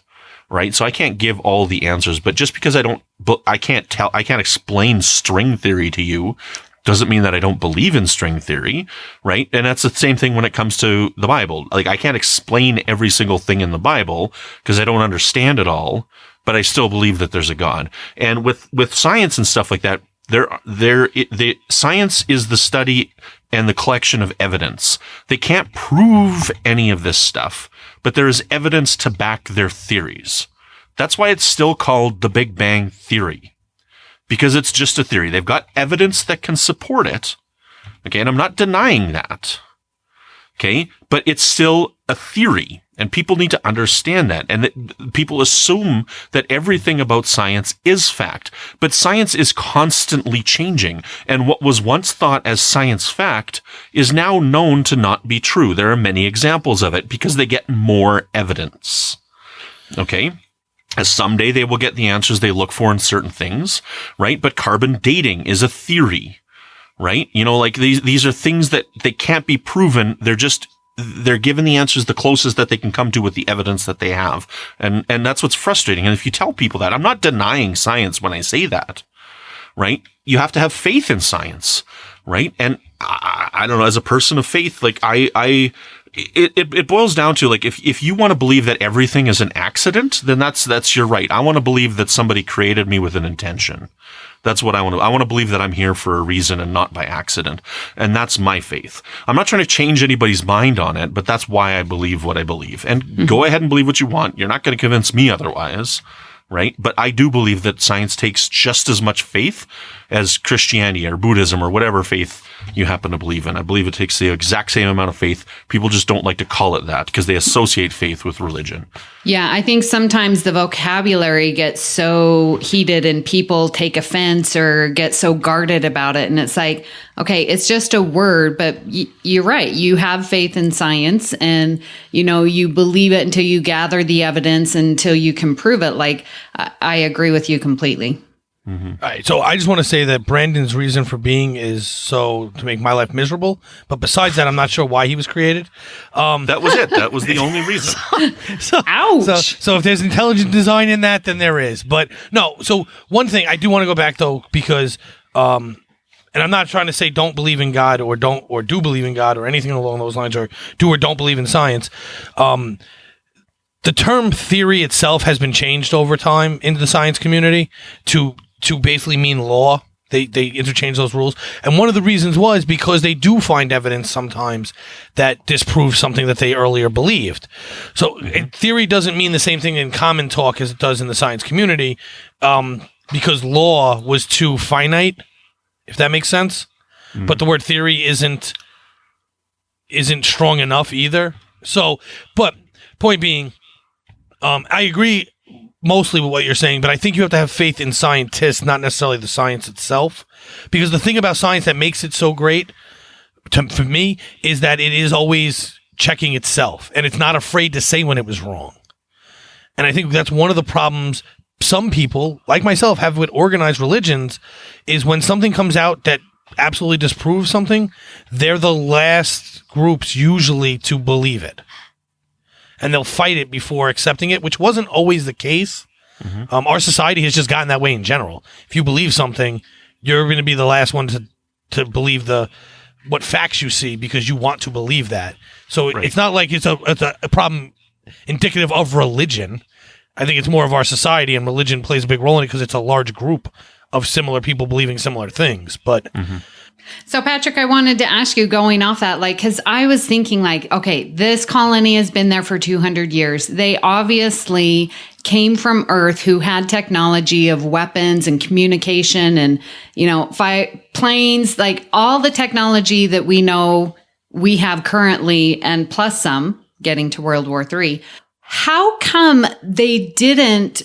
right? So I can't give all the answers, but just because I can't explain string theory to you doesn't mean that I don't believe in string theory, right? And that's the same thing when it comes to the Bible. Like, I can't explain every single thing in the Bible because I don't understand it all, but I still believe that there's a God. And with science and stuff like that, the science is the study and the collection of evidence. They can't prove any of this stuff, but there is evidence to back their theories. That's why it's still called the Big Bang Theory, because it's just a theory. They've got evidence that can support it. Okay. And I'm not denying that. Okay. But it's still a theory, and people need to understand that. And that people assume that everything about science is fact, but science is constantly changing. And what was once thought as science fact is now known to not be true. There are many examples of it because they get more evidence. Okay. As someday they will get the answers they look for in certain things, right? But carbon dating is a theory, right? Like these are things that they can't be proven. They're given the answers the closest that they can come to with the evidence that they have. And that's what's frustrating. And if you tell people that, I'm not denying science when I say that, right? You have to have faith in science, right? And I don't know, as a person of faith, like it boils down to, like, if you want to believe that everything is an accident, then that's your right. I want to believe that somebody created me with an intention. That's what I want to. I want to believe that I'm here for a reason and not by accident. And that's my faith. I'm not trying to change anybody's mind on it, but that's why I believe what I believe. And go ahead and believe what you want. You're not going to convince me otherwise, right? But I do believe that science takes just as much faith as Christianity or Buddhism or whatever faith you happen to believe in. I believe it takes the exact same amount of faith. People just don't like to call it that because they associate faith with religion. Yeah, I think sometimes the vocabulary gets so heated and people take offense or get so guarded about it. And it's like, okay, it's just a word, but you're right. You have faith in science and, you believe it until you gather the evidence, until you can prove it. Like, I agree with you completely. Mm-hmm. All right, so I just want to say that Brandon's reason for being is to make my life miserable. But besides that, I'm not sure why he was created. That was it. That was the only reason. Ouch. So if there's intelligent design in that, then there is. But no. So one thing I do want to go back though, because and I'm not trying to say don't believe in God or do believe in God or anything along those lines, or do or don't believe in science. The term theory itself has been changed over time into the science community to basically mean law. They interchange those rules. And one of the reasons was because they do find evidence sometimes that disproves something that they earlier believed. So theory doesn't mean the same thing in common talk as it does in the science community, because law was too finite, if that makes sense. But the word theory isn't strong enough either. So, but point being, I agree mostly with what you're saying, but I think you have to have faith in scientists, not necessarily the science itself. Because the thing about science that makes it so great, for me, is that it is always checking itself. And it's not afraid to say when it was wrong. And I think that's one of the problems some people, like myself, have with organized religions, is when something comes out that absolutely disproves something, they're the last groups usually to believe it. And they'll fight it before accepting it, which wasn't always the case. Our society has just gotten that way in general. If you believe something, you're going to be the last one to believe what facts you see because you want to believe that. So It's not like it's a problem indicative of religion. I think it's more of our society, and religion plays a big role in it because it's a large group of similar people believing similar things. But So, Patrick, I wanted to ask you, going off that, because I was thinking, okay, this colony has been there for 200 years. They obviously came from Earth, who had technology of weapons and communication and, planes, all the technology that we know we have currently, and plus some, getting to World War III. how come they didn't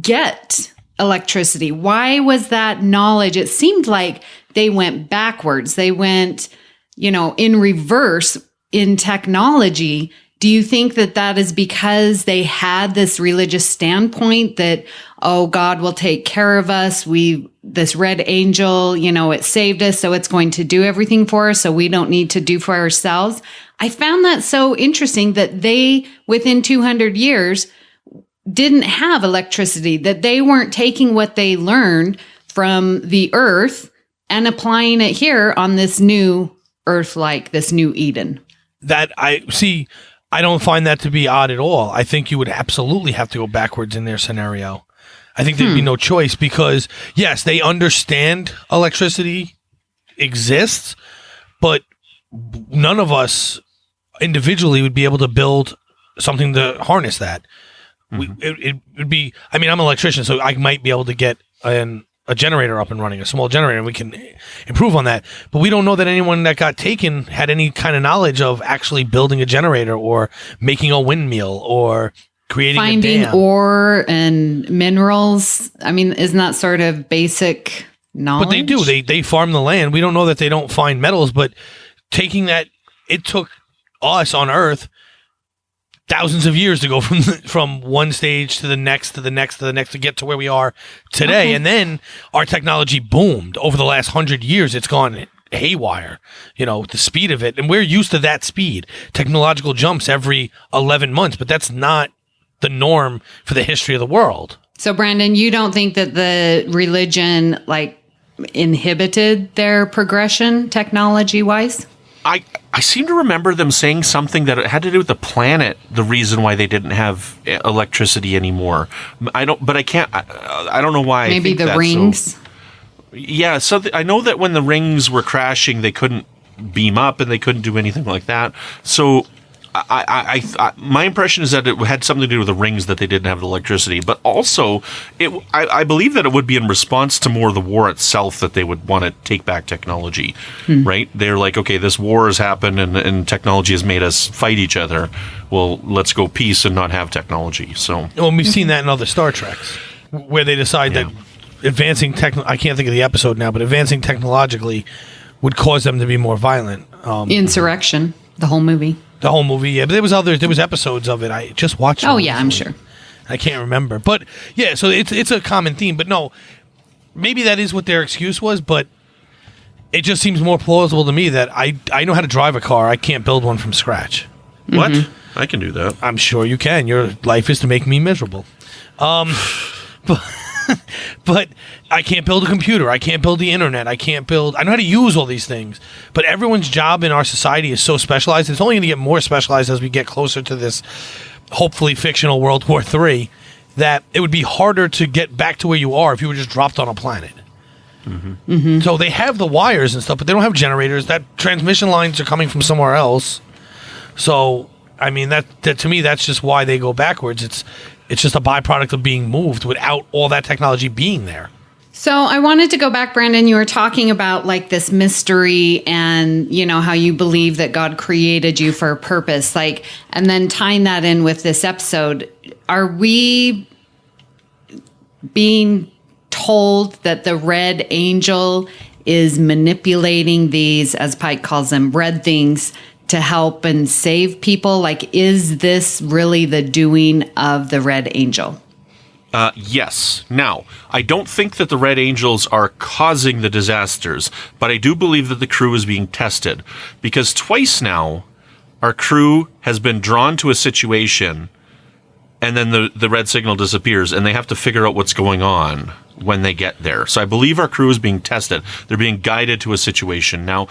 get electricity? Why was that knowledge? It seemed like they went backwards. They went, in reverse in technology. Do you think that that is because they had this religious standpoint that, oh, God will take care of us. This red angel, it saved us, so it's going to do everything for us, so we don't need to do for ourselves. I found that so interesting that they, within 200 years, didn't have electricity, that they weren't taking what they learned from the earth and applying it here on this new earth, like this new Eden. That I don't find that to be odd at all. I think you would absolutely have to go backwards in their scenario. I think there'd be no choice because, yes, they understand electricity exists, but none of us individually would be able to build something to harness that. It would be, I'm an electrician, so I might be able to get a generator up and running, a small generator, and we can improve on that. But we don't know that anyone that got taken had any kind of knowledge of actually building a generator or making a windmill or creating finding a dam. Ore and minerals. Isn't that sort of basic knowledge? But they do. They farm the land. We don't know that they don't find metals, but taking that, it took us on Earth thousands of years to go from one stage to the next to get to where we are today. Okay. And then our technology boomed over the last 100 years. It's gone haywire, the speed of it. And we're used to that speed. Technological jumps every 11 months, but that's not the norm for the history of the world. So, Brandon, you don't think that the religion inhibited their progression technology-wise? I seem to remember them saying something that it had to do with the planet, the reason why they didn't have electricity anymore. I don't know why. Maybe the rings? Yeah, so I know that when the rings were crashing, they couldn't beam up and they couldn't do anything like that. So my impression is that it had something to do with the rings that they didn't have the electricity, but also I believe that it would be in response to more the war itself that they would want to take back technology, right? They're like, okay, this war has happened and technology has made us fight each other. Well, let's go peace and not have technology. So, well, we've seen that in other Star Treks where they decide that advancing I can't think of the episode now, but advancing technologically would cause them to be more violent. Insurrection, the whole movie. The whole movie, yeah. But there was episodes of it. I just watched it. Oh, yeah, I'm sure. I can't remember. But, yeah, so it's a common theme. But, no, maybe that is what their excuse was, but it just seems more plausible to me that I know how to drive a car. I can't build one from scratch. What? Mm-hmm. I can do that. I'm sure you can. Your life is to make me miserable. But I can't build a computer. I can't build the internet. I know how to use all these things. But everyone's job in our society is so specialized. It's only going to get more specialized as we get closer to this, hopefully fictional World War III, that it would be harder to get back to where you are if you were just dropped on a planet. Mm-hmm. Mm-hmm. So they have the wires and stuff, but they don't have generators. That transmission lines are coming from somewhere else. So, that to me, that's just why they go backwards. It's just a byproduct of being moved without all that technology being there. So I wanted to go back, Brandon. You were talking about this mystery and, how you believe that God created you for a purpose, and then tying that in with this episode. Are we being told that the red angel is manipulating these, as Pike calls them, red things, to help and save people? Is this really the doing of the Red Angel? Yes. Now, I don't think that the Red Angels are causing the disasters, but I do believe that the crew is being tested. Because twice now, our crew has been drawn to a situation, and then the red signal disappears, and they have to figure out what's going on when they get there. So I believe our crew is being tested. They're being guided to a situation. Now,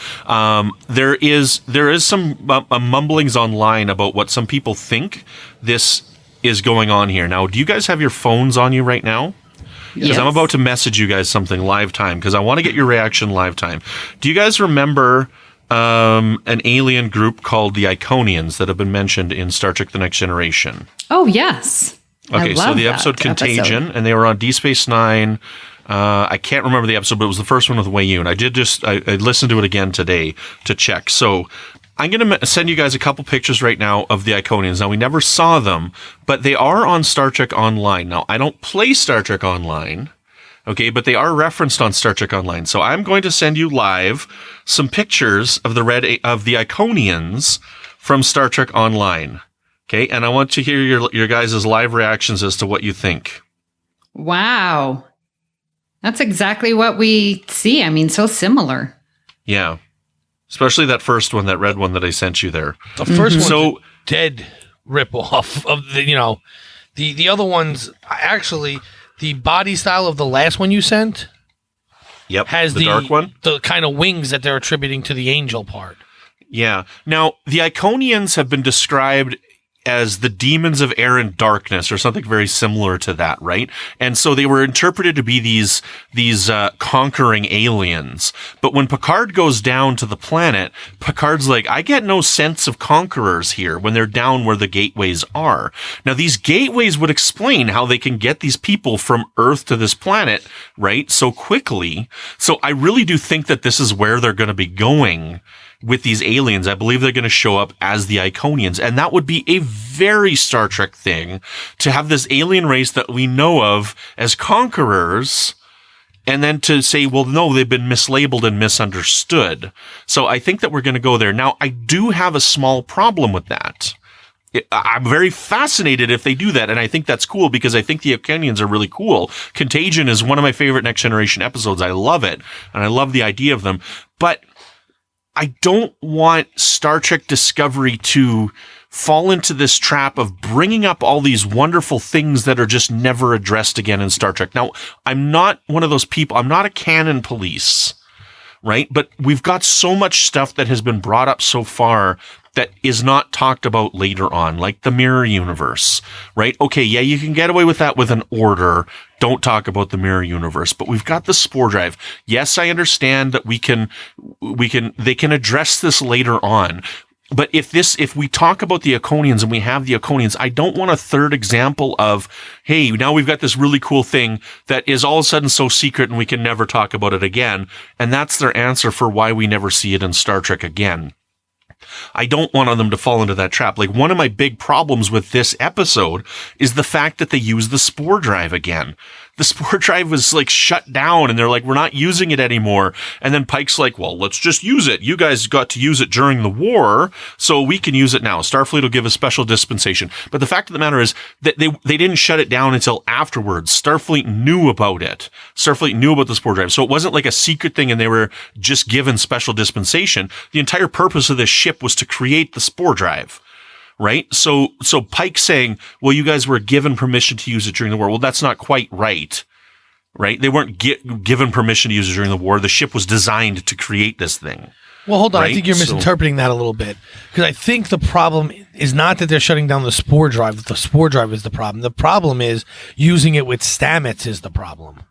there is some mumblings online about what some people think this is going on here. Now, do you guys have your phones on you right now? Because I'm about to message you guys something live time, because I want to get your reaction live time. Do you guys remember an alien group called the Iconians that have been mentioned in Star Trek The Next Generation? Oh, yes. Okay, so the episode Contagion, and they were on D Space Nine. I can't remember the episode, but it was the first one with Wei Yun. I listened to it again today to check. So I'm going to send you guys a couple pictures right now of the Iconians. Now, we never saw them, but they are on Star Trek Online. Now, I don't play Star Trek Online, okay, but they are referenced on Star Trek Online. So I'm going to send you live some pictures of the Iconians from Star Trek Online, okay? And I want to hear your guys' live reactions as to what you think. Wow. That's exactly what we see. I mean, so similar. Yeah. Especially that first one, that red one that I sent you there. The first one's a dead ripoff of the other ones. Actually, the body style of the last one you sent, has the dark one, the kind of wings that they're attributing to the angel part. Yeah. Now, the Iconians have been described as the demons of air and darkness, or something very similar to that, right? And so they were interpreted to be these conquering aliens. But when Picard goes down to the planet, Picard's like, I get no sense of conquerors here when they're down where the gateways are. Now, these gateways would explain how they can get these people from Earth to this planet, right, so quickly. So I really do think that this is where they're going to be going with these aliens. I believe they're going to show up as the Iconians. And that would be a very Star Trek thing, to have this alien race that we know of as conquerors, and then to say, well, no, they've been mislabeled and misunderstood. So I think that we're going to go there. Now, I do have a small problem with that. I'm very fascinated if they do that, and I think that's cool, because I think the Iconians are really cool. Contagion is one of my favorite Next Generation episodes. I love it, and I love the idea of them. But I don't want Star Trek Discovery to fall into this trap of bringing up all these wonderful things that are just never addressed again in Star Trek. Now, I'm not one of those people. I'm not a canon police, right? But we've got so much stuff that has been brought up so far that is not talked about later on, like the mirror universe, right? Okay, yeah, you can get away with that with an order. Don't talk about the mirror universe, but we've got the spore drive. Yes, I understand that they can address this later on. But if we talk about the Iconians and we have the Iconians, I don't want a third example of, hey, now we've got this really cool thing that is all of a sudden so secret and we can never talk about it again. And that's their answer for why we never see it in Star Trek again. I don't want them to fall into that trap. Like, one of my big problems with this episode is the fact that they use the spore drive again. The spore drive was like shut down and they're like, we're not using it anymore. And then Pike's like, well, let's just use it. You guys got to use it during the war, so we can use it now. Starfleet will give a special dispensation. But the fact of the matter is that they didn't shut it down until afterwards. Starfleet knew about it. Starfleet knew about the spore drive. So it wasn't like a secret thing and they were just given special dispensation. The entire purpose of this ship was to create the spore drive. Right? So Pike saying, well, you guys were given permission to use it during the war. Well, that's not quite right. Right? They weren't given permission to use it during the war. The ship was designed to create this thing. Well, hold on. Right? I think you're misinterpreting that a little bit. Because I think the problem is not that they're shutting down the spore drive. That the spore drive is the problem. The problem is using it with Stamets is the problem.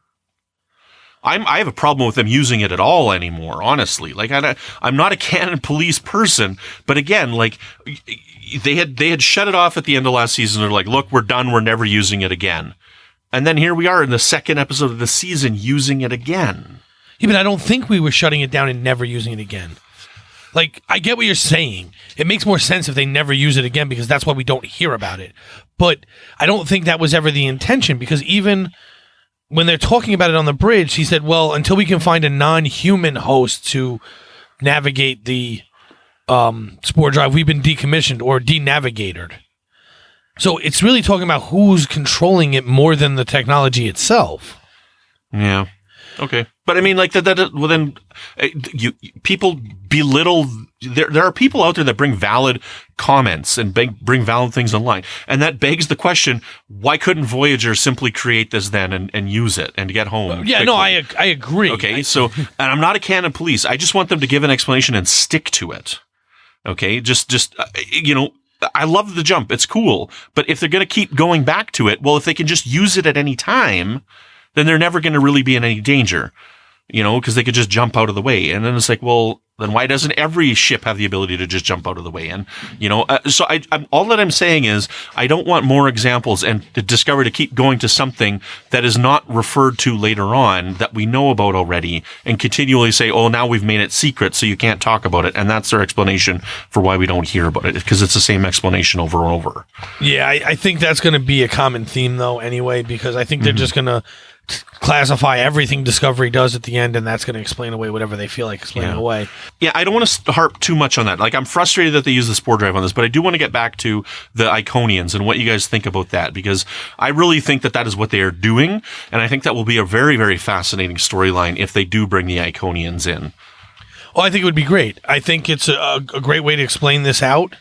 I have a problem with them using it at all anymore, honestly. Like, I'm not a canon police person, but again, like, they had shut it off at the end of last season. They're like, look, we're done. We're never using it again. And then here we are in the second episode of the season using it again. Yeah, but I don't think we were shutting it down and never using it again. Like, I get what you're saying. It makes more sense if they never use it again, because that's why we don't hear about it. But I don't think that was ever the intention, because even when they're talking about it on the bridge, he said, well, until we can find a non-human host to navigate the spore drive, we've been decommissioned or denavigated. So it's really talking about who's controlling it more than the technology itself. Yeah. Okay. But I mean, like, well, then people belittle, there are people out there that bring valid comments and bring valid things online. And that begs the question, why couldn't Voyager simply create this then and use it and get home? Yeah, quickly? no, I agree. Okay. So, and I'm not a canon police. I just want them to give an explanation and stick to it. Okay. Just I love the jump. It's cool. But if they're going to keep going back to it, well, if they can just use it at any time, then they're never going to really be in any danger, because they could just jump out of the way. And then it's like, well, Then why doesn't every ship have the ability to just jump out of the way? And, so I'm all that I'm saying is I don't want more examples and the Discovery to keep going to something that is not referred to later on that we know about already and continually say, oh, now we've made it secret so you can't talk about it. And that's their explanation for why we don't hear about it, because it's the same explanation over and over. Yeah, I think that's going to be a common theme, though, anyway, because I think they're just going to classify everything Discovery does at the end, and that's going to explain away whatever they feel like explaining away. Yeah, I don't want to harp too much on that. Like, I'm frustrated that they use the spore drive on this, but I do want to get back to the Iconians and what you guys think about that, because I really think that is what they are doing, and I think that will be a very, very fascinating storyline if they do bring the Iconians in. Well, I think it would be great. I think it's a great way to explain this out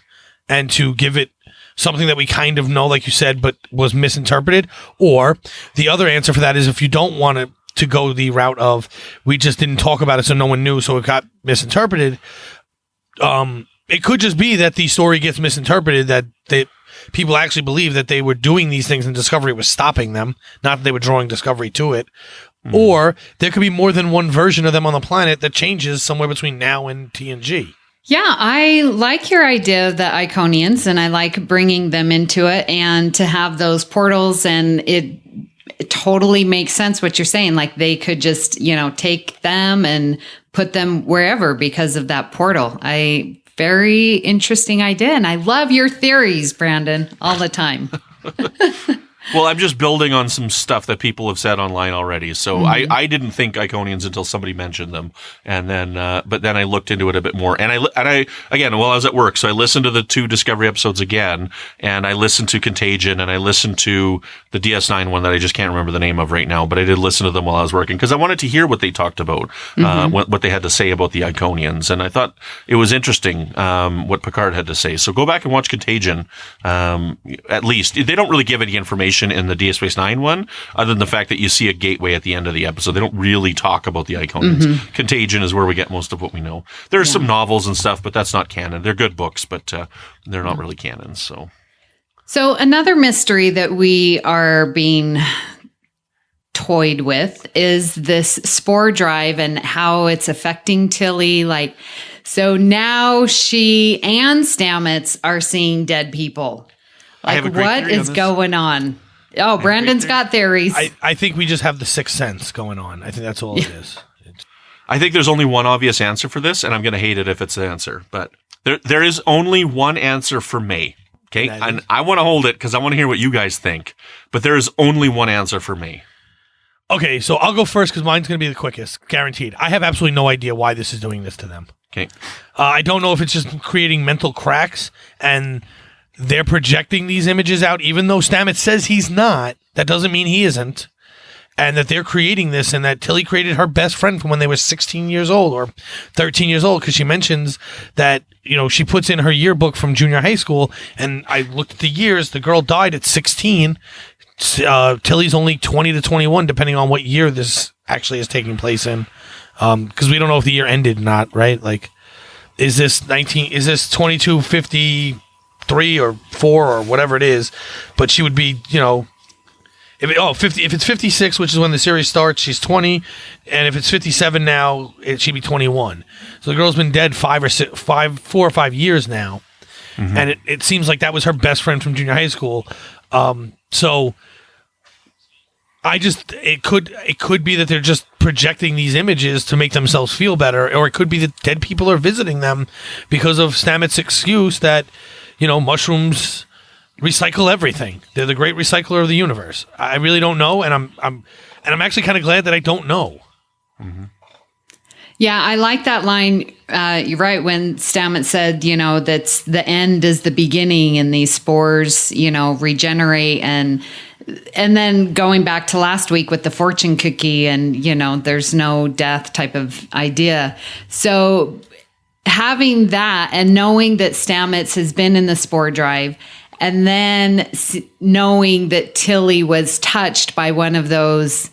and to give it something that we kind of know, like you said, but was misinterpreted. Or the other answer for that is if you don't want to go the route of we just didn't talk about it so no one knew, so it got misinterpreted. It could just be that the story gets misinterpreted, that people actually believe that they were doing these things and Discovery was stopping them, not that they were drawing Discovery to it. Or there could be more than one version of them on the planet that changes somewhere between now and TNG. Yeah, I like your idea of the Iconians, and I like bringing them into it and to have those portals, and it totally makes sense what you're saying. Like they could just, take them and put them wherever because of that portal. Very interesting idea, and I love your theories, Brandon, all the time. Well, I'm just building on some stuff that people have said online already. So I didn't think Iconians until somebody mentioned them. And then, but then I looked into it a bit more. And I again, while I was at work, so I listened to the 2 Discovery episodes again, and I listened to Contagion, and I listened to the DS9 one that I just can't remember the name of right now, but I did listen to them while I was working because I wanted to hear what they talked about, what they had to say about the Iconians. And I thought it was interesting, what Picard had to say. So go back and watch Contagion, at least. They don't really give any information in the DS Space Nine one, other than the fact that you see a gateway at the end of the episode. They don't really talk about the Iconians. Contagion is where we get most of what we know. There's some novels and stuff, but that's not canon. They're good books, but they're not really canon. So another mystery that we are being toyed with is this spore drive and how it's affecting Tilly. So now she and Stamets are seeing dead people. I have a great what theory on is this. going on? Oh, Brandon's got theories. I think we just have the sixth sense going on. I think that's all it is. I think there's only one obvious answer for this, and I'm going to hate it if it's the answer, but there is only one answer for May. Okay. And I want to hold it because I want to hear what you guys think, but there is only one answer for May. Okay. So I'll go first because mine's going to be the quickest, guaranteed. I have absolutely no idea why this is doing this to them. Okay. I don't know if it's just creating mental cracks and they're projecting these images out, even though Stamets says he's not. That doesn't mean he isn't. And that they're creating this, and that Tilly created her best friend from when they were 16 years old or 13 years old, because she mentions that, she puts in her yearbook from junior high school, and I looked at the years. The girl died at 16. Tilly's only 20 to 21, depending on what year this actually is taking place in. Because we don't know if the year ended or not, right? Is this 2250? 3 or 4 or whatever it is, but she would be, if it's 56, which is when the series starts, she's 20, and if it's 57 now, she'd be 21. So the girl's been dead 4 or 5 years now, and it seems like that was her best friend from junior high school. So it could be that they're just projecting these images to make themselves feel better, or it could be that dead people are visiting them because of Stamets' excuse that, mushrooms recycle everything. They're the great recycler of the universe. I really don't know, and I'm actually kind of glad that I don't know. Mm-hmm. Yeah, I like that line. You're right when Stamets said, that's the end is the beginning, and these spores, regenerate, and then going back to last week with the fortune cookie, and there's no death type of idea. So having that and knowing that Stamets has been in the spore drive, and then knowing that Tilly was touched by one of those,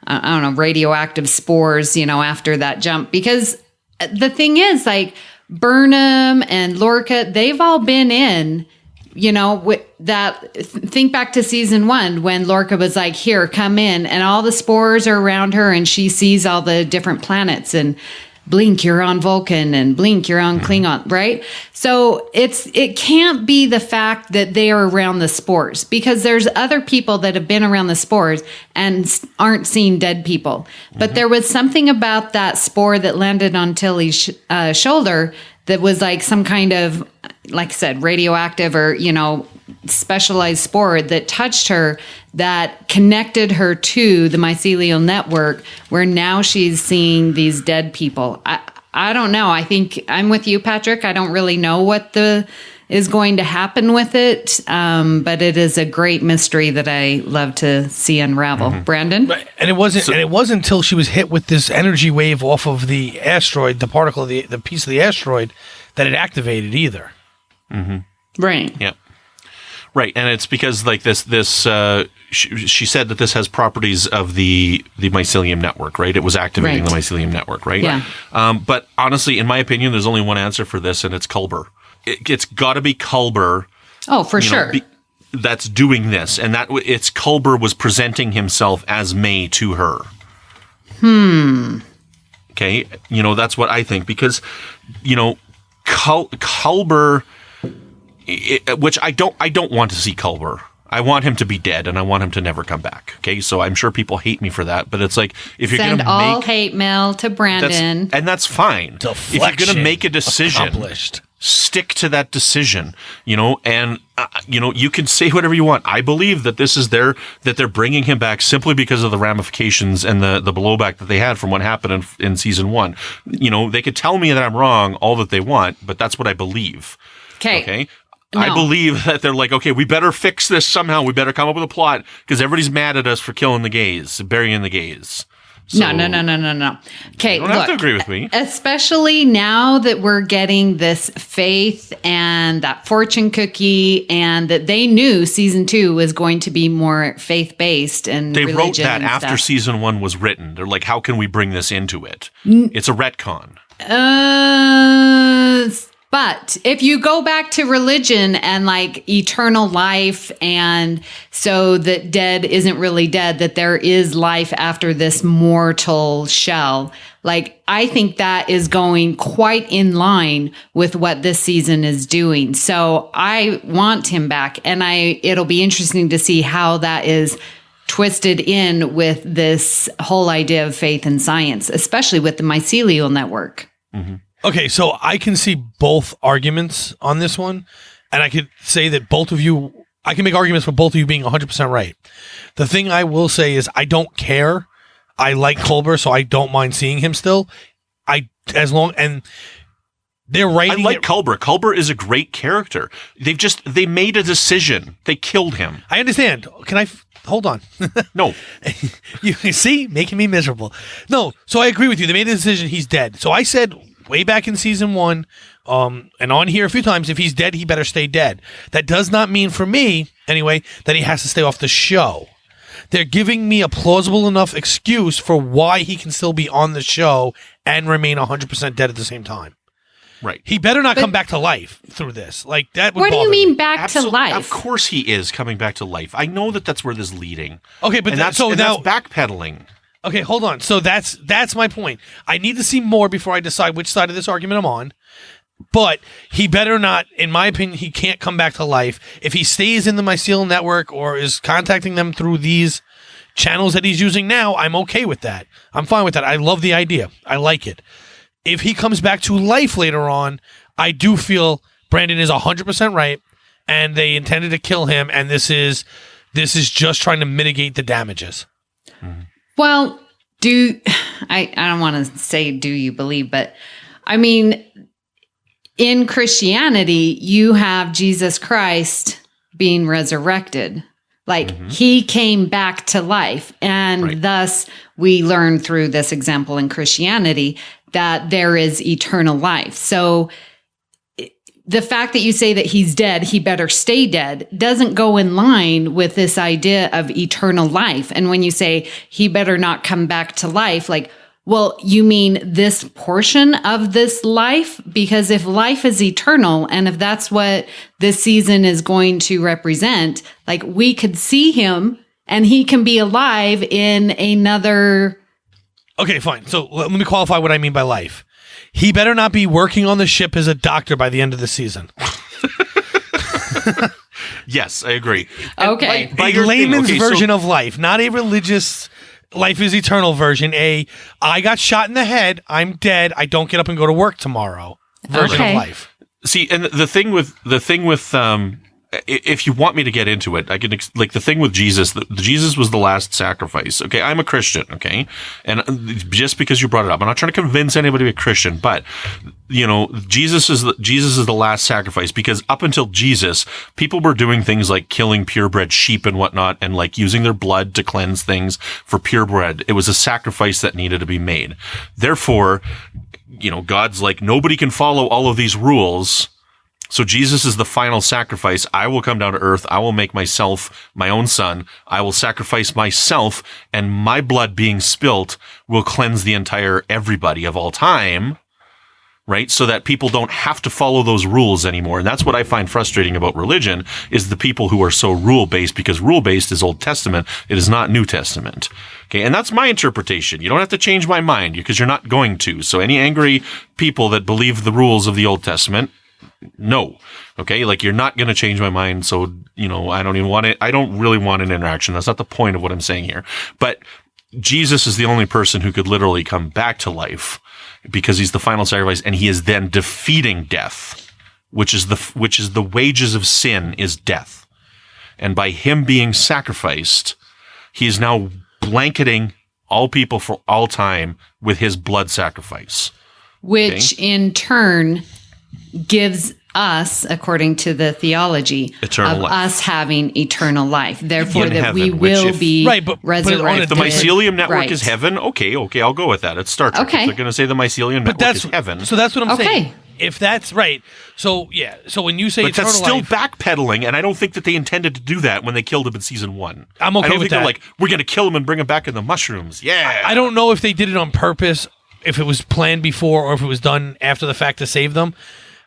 radioactive spores, after that jump. Because the thing is, Burnham and Lorca, they've all been in, with that. Think back to season 1 when Lorca was like, here, come in. And all the spores are around her and she sees all the different planets. And blink, you're on Vulcan, and blink, you're on Klingon, right? So it can't be the fact that they are around the spores, because there's other people that have been around the spores and aren't seeing dead people. But there was something about that spore that landed on Tilly's shoulder that was like some kind of, like I said, radioactive or, specialized spore that touched her, that connected her to the mycelial network, where now she's seeing these dead people. I don't know. I think I'm with you, Patrick. I don't really know what is going to happen with it, but it is a great mystery that I love to see unravel. Brandon? Right. And it wasn't until she was hit with this energy wave off of the asteroid, the particle, the piece of the asteroid, that it activated either. Right. Yeah. Right, and it's because like this she said that this has properties of the mycelium network, right? It was activating the mycelium network, right? Yeah. But honestly, in my opinion, there's only one answer for this, and it's Culber. It's got to be Culber. Oh, for sure. That's doing this, and it's Culber was presenting himself as May to her. Okay, that's what I think, because Culber. Which I don't want to see Culber. I want him to be dead, and I want him to never come back. Okay, so I'm sure people hate me for that, but it's like, if you're going to all hate mail to Brandon, and that's fine. Deflection. If you're going to make a decision, stick to that decision. And you can say whatever you want. I believe that this is that they're bringing him back simply because of the ramifications and the blowback that they had from what happened in season 1. They could tell me that I'm wrong all that they want, but that's what I believe. Okay. No. I believe that they're like, okay, we better fix this somehow. We better come up with a plot, because everybody's mad at us for killing the gays, burying the gays. So, No. Okay, you don't have to agree with me. Especially now that we're getting this faith and that fortune cookie, and that they knew season 2 was going to be more faith-based and they wrote religion that and after stuff. season 1 was written. They're like, how can we bring this into it? It's a retcon. But if you go back to religion and like eternal life, and so that dead isn't really dead, that there is life after this mortal shell, like I think that is going quite in line with what this season is doing. So I want him back, and it'll be interesting to see how that is twisted in with this whole idea of faith and science, especially with the mycelial network. Okay, so I can see both arguments on this one, and I could say that I can make arguments for both of you being 100% right. The thing I will say is I don't care. I like Culber, so I don't mind seeing him still. And they're writing. I like Culber. Culber is a great character. They made a decision. They killed him. I understand. Can I hold on? No. You see, making me miserable. No, so I agree with you. They made a decision. He's dead. So I said way back in season 1, and on here a few times, if he's dead, he better stay dead. That does not mean, for me anyway, that he has to stay off the show. They're giving me a plausible enough excuse for why he can still be on the show and remain 100% dead at the same time. Right. He better not come back to life through this. Like that would What do you bother mean me. back to life? Of course he is coming back to life. I know that that's where this is leading. Okay, but that's backpedaling. Okay, hold on. So that's my point. I need to see more before I decide which side of this argument I'm on. But he better not, in my opinion, he can't come back to life. If he stays in the mycelial network or is contacting them through these channels that he's using now, I'm okay with that. I'm fine with that. I love the idea. I like it. If he comes back to life later on, I do feel Brandon is 100% right, and they intended to kill him, and this is just trying to mitigate the damages. Well, I don't want to say do you believe, but I mean, in Christianity, you have Jesus Christ being resurrected. Like he came back to life. And thus we learn through this example in Christianity that there is eternal life. So the fact that you say that he's dead, he better stay dead, doesn't go in line with this idea of eternal life. And when you say he better not come back to life, like, well, you mean this portion of this life? Because if life is eternal, and if that's what this season is going to represent, like we could see him and he can be alive in another. Okay, fine. So let me qualify what I mean by life. He better not be working on the ship as a doctor by the end of the season. Yes, I agree. Okay. By A your thing, layman's okay, so- version of life, not a religious life is eternal version. I got shot in the head, I'm dead, I don't get up and go to work tomorrow version Okay. of life. See, and the thing with if you want me to get into it, I can like the thing with Jesus. Jesus was the last sacrifice. Okay, I'm a Christian. Okay, and just because you brought it up, I'm not trying to convince anybody to be a Christian, but Jesus is the last sacrifice, because up until Jesus, people were doing things like killing purebred sheep and whatnot, and like using their blood to cleanse things for purebred. It was a sacrifice that needed to be made. Therefore, God's like, nobody can follow all of these rules. So Jesus is the final sacrifice. I will come down to earth. I will make myself my own son. I will sacrifice myself, and my blood being spilt will cleanse the entire everybody of all time, right? So that people don't have to follow those rules anymore. And that's what I find frustrating about religion, is the people who are so rule-based, because rule-based is Old Testament. It is not New Testament. Okay. And that's my interpretation. You don't have to change my mind, because you're not going to. So any angry people that believe the rules of the Old Testament, no. Okay. Like, you're not going to change my mind. So, I don't even want it. I don't really want an interaction. That's not the point of what I'm saying here. But Jesus is the only person who could literally come back to life, because he's the final sacrifice, and he is then defeating death, which is the wages of sin is death. And by him being sacrificed, he is now blanketing all people for all time with his blood sacrifice. Which in turn gives us, according to the theology, Eternal of life. us having eternal life. Therefore, In that heaven, we which will if- be Right, but on a resurrected. The mycelium network Right. is heaven. Okay, I'll go with that. It's Star Trek. Okay. If they're going to say the mycelium But network is heaven. So that's what I'm Okay. saying. If that's right. So, yeah. So when you say But eternal that's still life, backpedaling, and I don't think that they intended to do that when they killed him in season 1. I'm okay I don't with think that. they're like, we're going to kill him and bring him back in the mushrooms. Yeah. I don't know if they did it on purpose, if it was planned before, or if it was done after the fact to save them.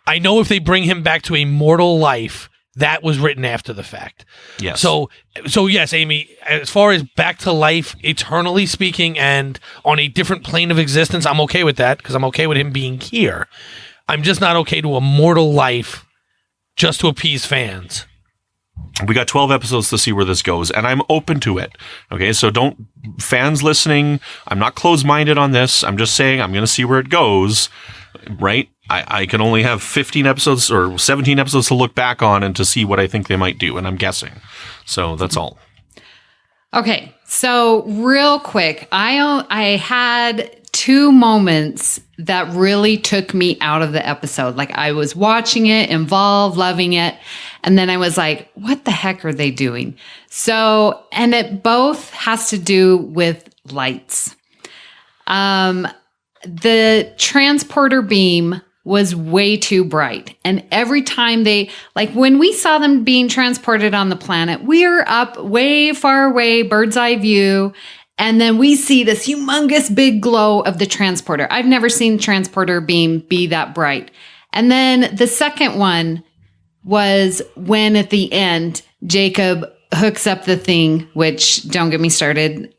I know if they bring him back to a mortal life, that was written after the fact. Yes. So yes, Amy, as far as back to life, eternally speaking, and on a different plane of existence, I'm okay with that, because I'm okay with him being here. I'm just not okay to a mortal life just to appease fans. We got 12 episodes to see where this goes, and I'm open to it. Okay, so fans listening, I'm not closed-minded on this. I'm just saying I'm going to see where it goes, right? I can only have 15 episodes or 17 episodes to look back on and to see what I think they might do, and I'm guessing. So that's all. Okay, so real quick, I had 2 moments that really took me out of the episode. Like, I was watching it, involved, loving it, and then I was like, what the heck are they doing? So, and it both has to do with lights. The transporter beam was way too bright. And every time when we saw them being transported on the planet, we were up way far away, bird's eye view. And then we see this humongous big glow of the transporter. I've never seen transporter beam be that bright. And then the second one was when at the end, Jacob hooks up the thing, which don't get me started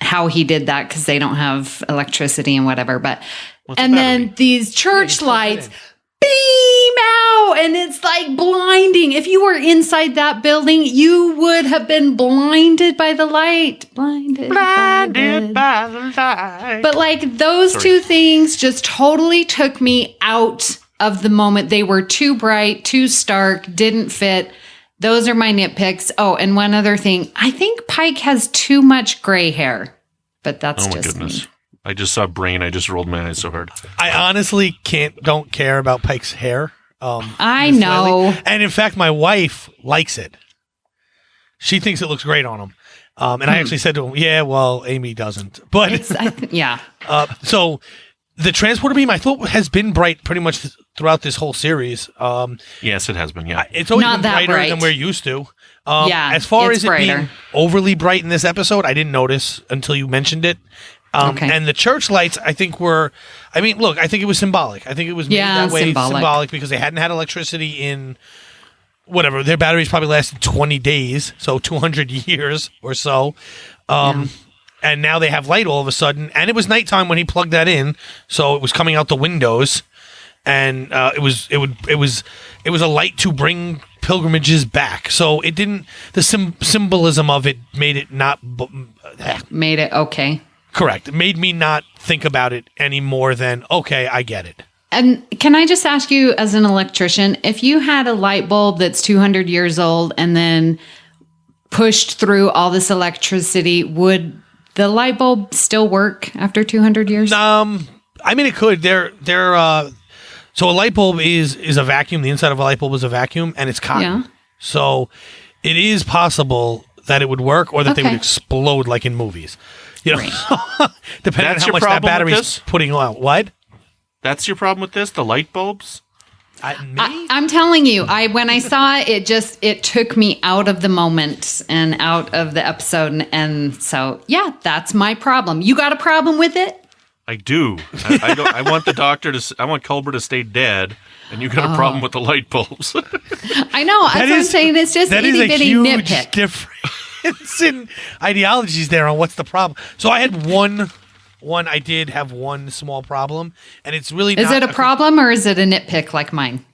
how he did that, because they don't have electricity and whatever. But and then these church lights beam out, and it's like blinding. If you were inside that building, you would have been blinded by the light. Blinded by the light. But like those two things just totally took me out of the moment. They were too bright, too stark, didn't fit. Those are my nitpicks. Oh, and one other thing. I think Pike has too much gray hair, but that's just me. I just saw brain. I just rolled my eyes so hard. I honestly don't care about Pike's hair. I know. And in fact, my wife likes it. She thinks it looks great on him. And I actually said to him, yeah, well, Amy doesn't. But yeah. So the transporter beam, I thought, has been bright pretty much throughout this whole series. Yes, it has been. Yeah, it's always Not been that brighter bright. than we're used to. Yeah, as far it's as it brighter. being overly bright in this episode, I didn't notice until you mentioned it. Okay. And the church lights, I think I think it was symbolic. I think it was made that way symbolic because they hadn't had electricity in whatever. Their batteries probably lasted 20 days, so 200 years or so. and now they have light all of a sudden. And it was nighttime when he plugged that in, so it was coming out the windows, and it was a light to bring pilgrimages back. So it didn't. The symbolism of it made it not. Made it okay. Correct. It made me not think about it any more than okay, I get it. And can I just ask you, as an electrician, if you had a light bulb that's 200 years old and then pushed through all this electricity, would the light bulb still work after 200 years? I mean, it could. So a light bulb is a vacuum. The inside of a light bulb is a vacuum, and it's cotton. Yeah. So it is possible that it would work, or that they would explode like in movies. You know, depending on how much that battery's putting out. What? That's your problem with this? The light bulbs? I'm telling you, when I saw it, it took me out of the moment and out of the episode. And so, yeah, that's my problem. You got a problem with it? I do. I want the doctor I want Culber to stay dead, and you got a problem with the light bulbs. I know. That's what I'm saying. It's just itty bitty nitpick. Difference in ideologies there on what's the problem. So I had I did have one small problem, and it's really Is it a problem or is it a nitpick like mine?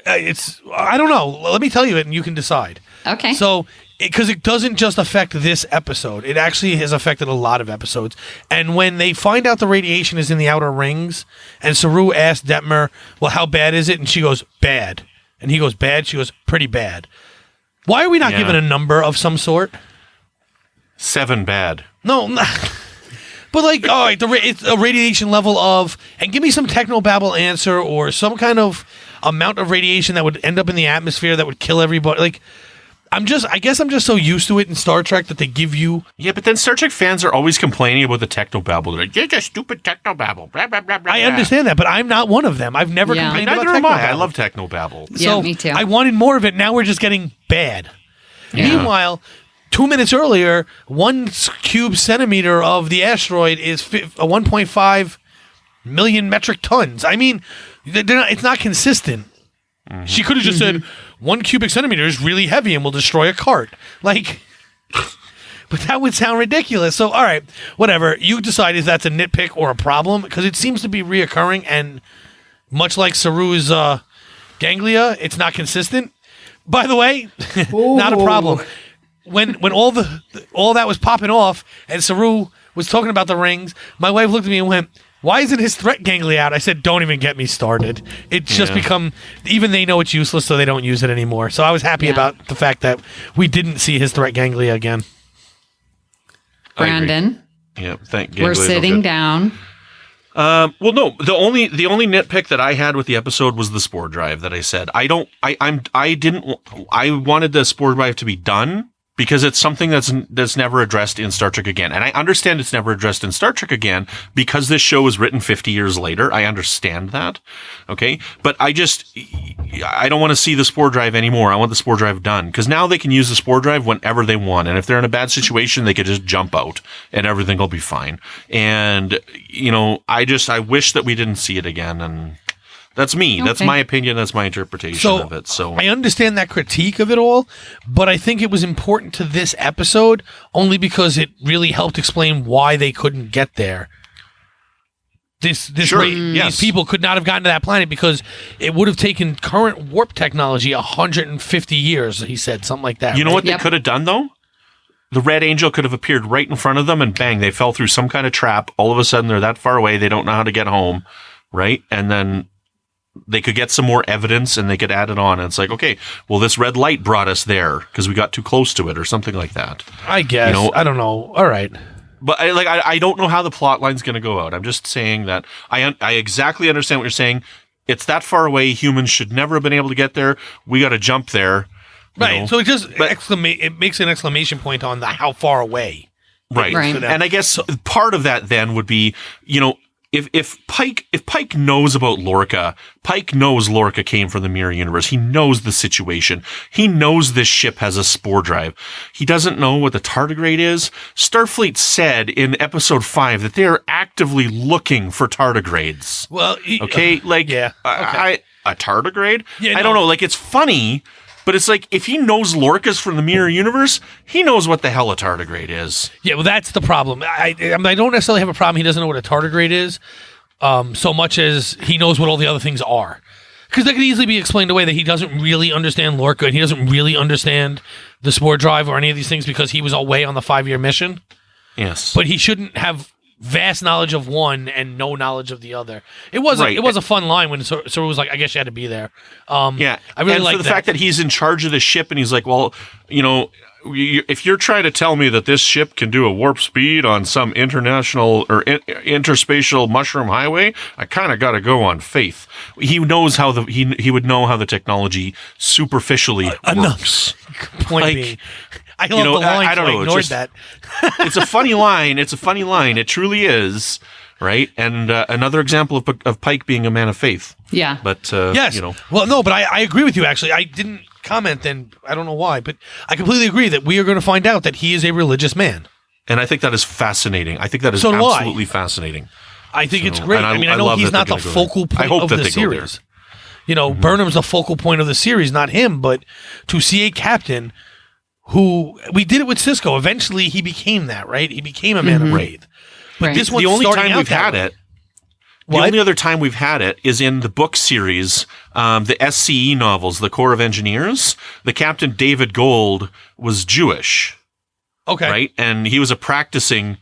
I don't know. Let me tell you it, and you can decide. Okay. So, because it doesn't just affect this episode, it actually has affected a lot of episodes. And when they find out the radiation is in the outer rings, and Saru asked Detmer, well, how bad is it? And she goes, bad. And he goes, bad? She goes, pretty bad. Why are we not given a number of some sort? 7 bad. No, but like, all right, it's a radiation level of, and give me some technobabble answer or some kind of amount of radiation that would end up in the atmosphere that would kill everybody. Like, I guess I'm just so used to it in Star Trek that they give you. Yeah, but then Star Trek fans are always complaining about the technobabble. They're like, you're just stupid technobabble. Blah, blah, blah, blah. I understand that, but I'm not one of them. I've never complained about technobabble. Neither am I. I love technobabble. Yeah, So me too. I wanted more of it. Now we're just getting bad. Yeah. Meanwhile, 2 minutes earlier, 1 cube centimeter of the asteroid is 1.5 million metric tons. I mean, it's not consistent. Mm-hmm. She could have just said 1 cubic centimeter is really heavy and will destroy a cart. Like, but that would sound ridiculous. So, all right, whatever. You decide if that's a nitpick or a problem, because it seems to be reoccurring, and much like Saru's ganglia, it's not consistent. By the way, not a problem. When all that was popping off and Saru was talking about the rings, my wife looked at me and went, why isn't his threat ganglia out? I said, don't even get me started. It's just become, even they know it's useless, so they don't use it anymore. So I was happy about the fact that we didn't see his threat ganglia again. Brandon. Yeah, we're sitting down. Well, no. The only nitpick that I had with the episode was the spore drive that I said. I wanted the spore drive to be done because it's something that's never addressed in Star Trek again. And I understand it's never addressed in Star Trek again because this show was written 50 years later. I understand that. Okay. But I don't want to see the spore drive anymore. I want the spore drive done because now they can use the spore drive whenever they want. And if they're in a bad situation, they could just jump out and everything will be fine. And, I wish that we didn't see it again. And that's me. Okay. That's my opinion. That's my interpretation of it. So I understand that critique of it all, but I think it was important to this episode only because it really helped explain why they couldn't get there. These people could not have gotten to that planet because it would have taken current warp technology 150 years, he said, something like that. You know what they could have done, though? The Red Angel could have appeared right in front of them and bang, they fell through some kind of trap. All of a sudden, they're that far away. They don't know how to get home, right? And then they could get some more evidence and they could add it on. And it's like, okay, well, this red light brought us there because we got too close to it or something like that. I guess. I don't know. All right. But I don't know how the plot line's going to go out. I'm just saying that I exactly understand what you're saying. It's that far away. Humans should never have been able to get there. We got to jump there. Right. So it makes an exclamation point on the how far away. Right. And I guess part of that then would be, if Pike knows about Lorca, Pike knows Lorca came from the Mirror Universe. He knows the situation. He knows this ship has a spore drive. He doesn't know what the tardigrade is. Starfleet said in episode 5 that they are actively looking for tardigrades. Well, okay, a tardigrade? Yeah, I don't know. Like, it's funny, But it's like, if he knows Lorca's from the Mirror Universe, he knows what the hell a tardigrade is. Yeah, well, that's the problem. I don't necessarily have a problem he doesn't know what a tardigrade is, so much as he knows what all the other things are. Because that could easily be explained away that he doesn't really understand Lorca, and he doesn't really understand the spore drive or any of these things because he was away on the 5-year mission. Yes. But he shouldn't have vast knowledge of one and no knowledge of the other. It was a fun line when so it was like, I guess you had to be there. Yeah, I really like the fact that he's in charge of the ship, and he's like, well, if you're trying to tell me that this ship can do a warp speed on some international or interspatial mushroom highway, I kind of got to go on faith. He knows how he would know how the technology superficially works. Point being, I love the line. I don't know. Ignored that. It's a funny line. It truly is. Right, and another example of Pike being a man of faith. Yeah, but yes. Well, no, but I agree with you. Actually, I didn't comment then. I don't know why, but I completely agree that we are going to find out that he is a religious man. And I think that is fascinating. I think that is absolutely fascinating. I think it's great. I know he's not the focal point of the series. Burnham's the focal point of the series, not him. But to see a captain who we did it with Cisco. Eventually, he became that. Right, he became a man of Wraith. But this one's the only starting time out we've had it. The only other time we've had it is in the book series, the SCE novels, the Corps of Engineers. The Captain David Gold was Jewish. Okay. Right? And he was a practicing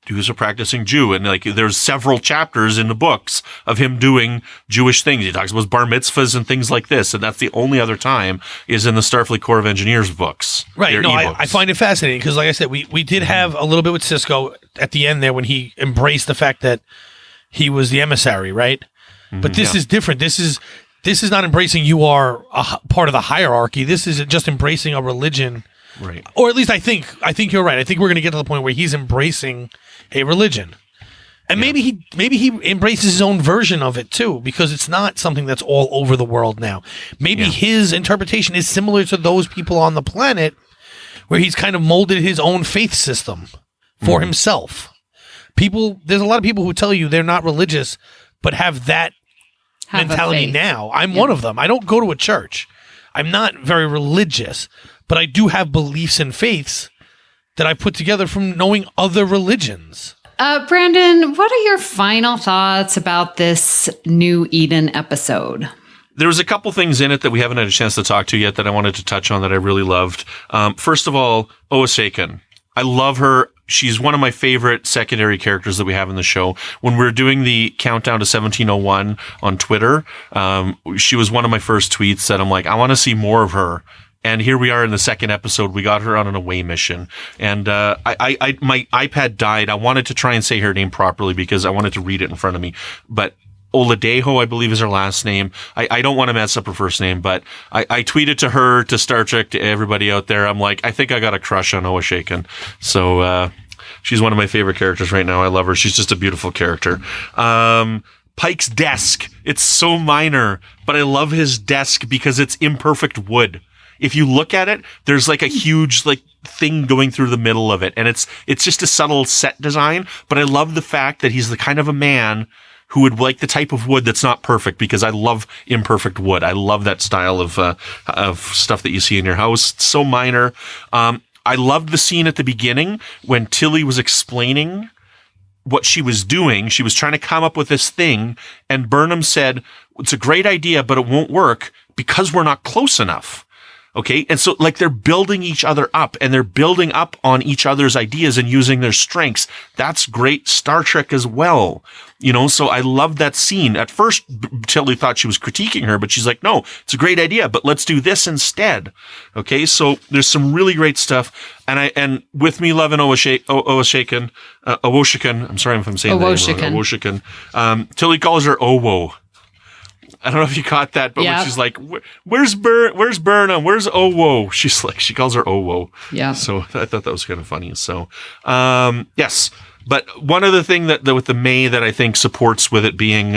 Jew. And like there's several chapters in the books of him doing Jewish things. He talks about bar mitzvahs and things like this. And that's the only other time is in the Starfleet Corps of Engineers books. Right. No, I find it fascinating because like I said, we did have a little bit with Cisco at the end there when he embraced the fact that he was the emissary, right? But this is different. This is not embracing you are a part of the hierarchy. This is just embracing a religion. Right. Or at least I think you're right. I think we're going to get to the point where he's embracing a religion. And maybe he embraces his own version of it too, because it's not something that's all over the world now. Maybe his interpretation is similar to those people on the planet where he's kind of molded his own faith system for himself. There's a lot of people who tell you they're not religious, but have that mentality now. I'm one of them. I don't go to a church. I'm not very religious, but I do have beliefs and faiths that I put together from knowing other religions. Brandon, what are your final thoughts about this New Eden episode? There was a couple things in it that we haven't had a chance to talk to yet that I wanted to touch on that I really loved. First of all, Owosekun. I love her. She's one of my favorite secondary characters that we have in the show. When we were doing the countdown to 1701 on Twitter, she was one of my first tweets that I'm like, I want to see more of her. And here we are in the second episode. We got her on an away mission. And my iPad died. I wanted to try and say her name properly because I wanted to read it in front of me. But Oladejo, I believe, is her last name. I don't want to mess up her first name, but I tweeted to her, to Star Trek, to everybody out there. I'm like, I think I got a crush on Owosekun. So she's one of my favorite characters right now. I love her. She's just a beautiful character. Pike's desk. It's so minor, but I love his desk because it's imperfect wood. If you look at it, there's like a huge like thing going through the middle of it, and it's just a subtle set design. But I love the fact that he's the kind of a man who would like the type of wood that's not perfect, because I love imperfect wood. I love that style of stuff that you see in your house. It's so minor. I loved the scene at the beginning when Tilly was explaining what she was doing. She was trying to come up with this thing, and Burnham said, it's a great idea, but it won't work because we're not close enough. Okay. And so like they're building each other up, and they're building up on each other's ideas and using their strengths. That's great Star Trek as well. So I loved that scene. At first, Tilly thought she was critiquing her, but she's like, no, it's a great idea, but let's do this instead. Okay. So there's some really great stuff. And with me loving Owosekun, I'm sorry if I'm saying that wrong. Owosekun. Tilly calls her Owo. I don't know if you caught that, but when she's like, where's Burnham? Where's Owo? She calls her Owo. Yeah. So I thought that was kind of funny. So, yes. But one other thing that with the May that I think supports with it being,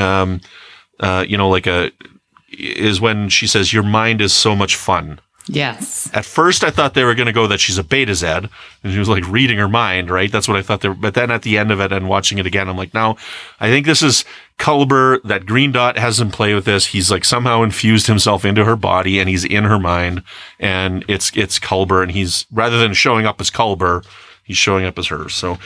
is when she says, your mind is so much fun. Yes. At first, I thought they were going to go that she's a Beta Z, and she was like reading her mind, right? That's what I thought. But then at the end of it and watching it again, I'm like, no, I think this is Culber. That green dot has him play with this. He's like somehow infused himself into her body, and he's in her mind, and it's Culber, and he's, rather than showing up as Culber, he's showing up as her. So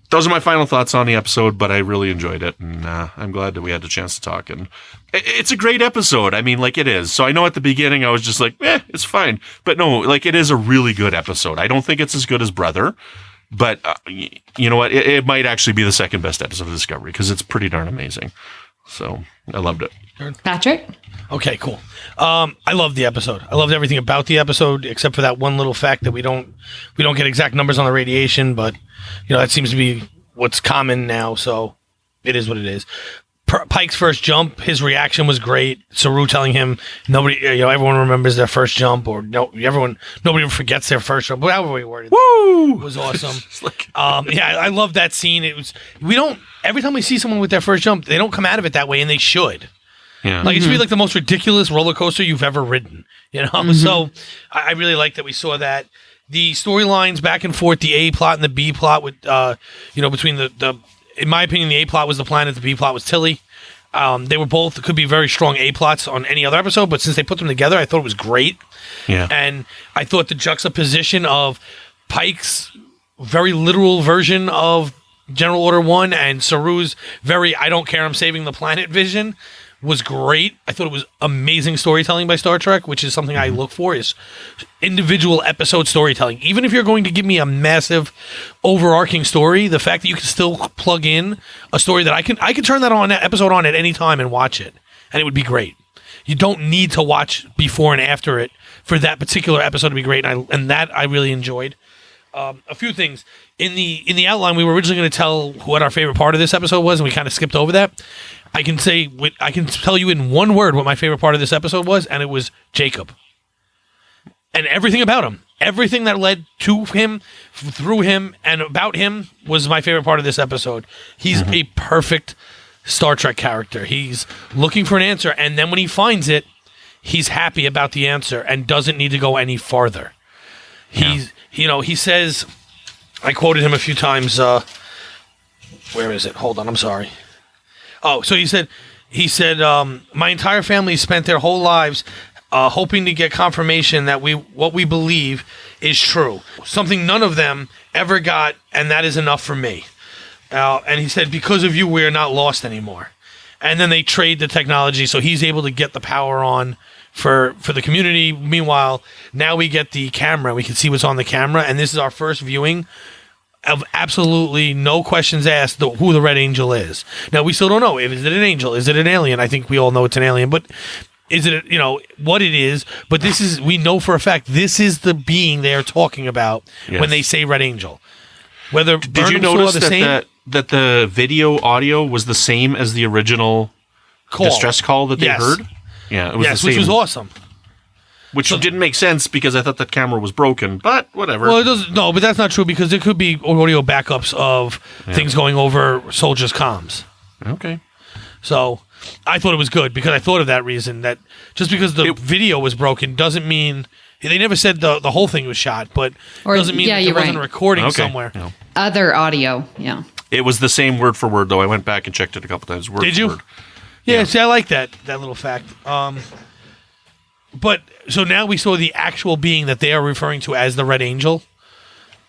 those are my final thoughts on the episode, but I really enjoyed it, and I'm glad that we had the chance to talk. And it's a great episode. I mean, like, it is. So I know at the beginning I was just like, it's fine. But no, like, it is a really good episode. I don't think it's as good as Brother, but you know what? It might actually be the second best episode of Discovery because it's pretty darn amazing. So I loved it. Patrick? Okay, cool. I loved the episode. I loved everything about the episode, except for that one little fact that we don't get exact numbers on the radiation, but that seems to be what's common now. So it is what it is. Pike's first jump, his reaction was great. Saru telling him everyone remembers their first jump, or nobody forgets their first jump. However we worded it, was awesome. I love that scene. Every time we see someone with their first jump, they don't come out of it that way, and they should. Yeah. Like, it should be like the most ridiculous roller coaster you've ever ridden, So I really like that we saw that. The storylines back and forth, the A plot and the B plot with, between the in my opinion, the A plot was the planet, the B plot was Tilly. They were both, could be very strong A plots on any other episode, but since they put them together, I thought it was great. Yeah. And I thought the juxtaposition of Pike's very literal version of General Order 1 and Saru's very, I don't care, I'm saving the planet vision was great. I thought it was amazing storytelling by Star Trek, which is something I look for, is individual episode storytelling. Even if you're going to give me a massive overarching story, the fact that you can still plug in a story that I can turn that episode on at any time and watch it, and it would be great. You don't need to watch before and after it for that particular episode to be great, and that I really enjoyed. A few things in the outline. We were originally going to tell what our favorite part of this episode was, and we kind of skipped over that. I can tell you in one word what my favorite part of this episode was, and it was Jacob. And everything about him, everything that led to him, through him, and about him was my favorite part of this episode. He's a perfect Star Trek character. He's looking for an answer, and then when he finds it, he's happy about the answer and doesn't need to go any farther. He says, I quoted him a few times. Where is it? Hold on, I'm sorry. Oh, so he said, my entire family spent their whole lives hoping to get confirmation that what we believe is true. Something none of them ever got, and that is enough for me. And he said, because of you, we are not lost anymore. And then they trade the technology, so he's able to get the power on for the community. Meanwhile, now we get the camera. We can see what's on the camera, and this is our first viewing of absolutely no questions asked who the Red Angel is. Now, we still don't know. Is it an angel? Is it an alien? I think we all know it's an alien, but is it, what it is? But we know for a fact, this is the being they are talking about when they say Red Angel. Whether Did you notice that the video audio was the same as the original distress call that they heard? Yeah, it was the same. Which was awesome. Which didn't make sense because I thought that camera was broken, but whatever. Well, it doesn't. No, but that's not true because there could be audio backups of things going over soldiers' comms. Okay. So I thought it was good because I thought of that reason, that just because the video was broken doesn't mean they never said the whole thing was shot, but doesn't mean that there wasn't a recording somewhere. Yeah. Other audio, yeah. It was the same word for word, though. I went back and checked it a couple times. Did you? Word. Yeah, see, I like that little fact. But so now we saw the actual being that they are referring to as the Red Angel.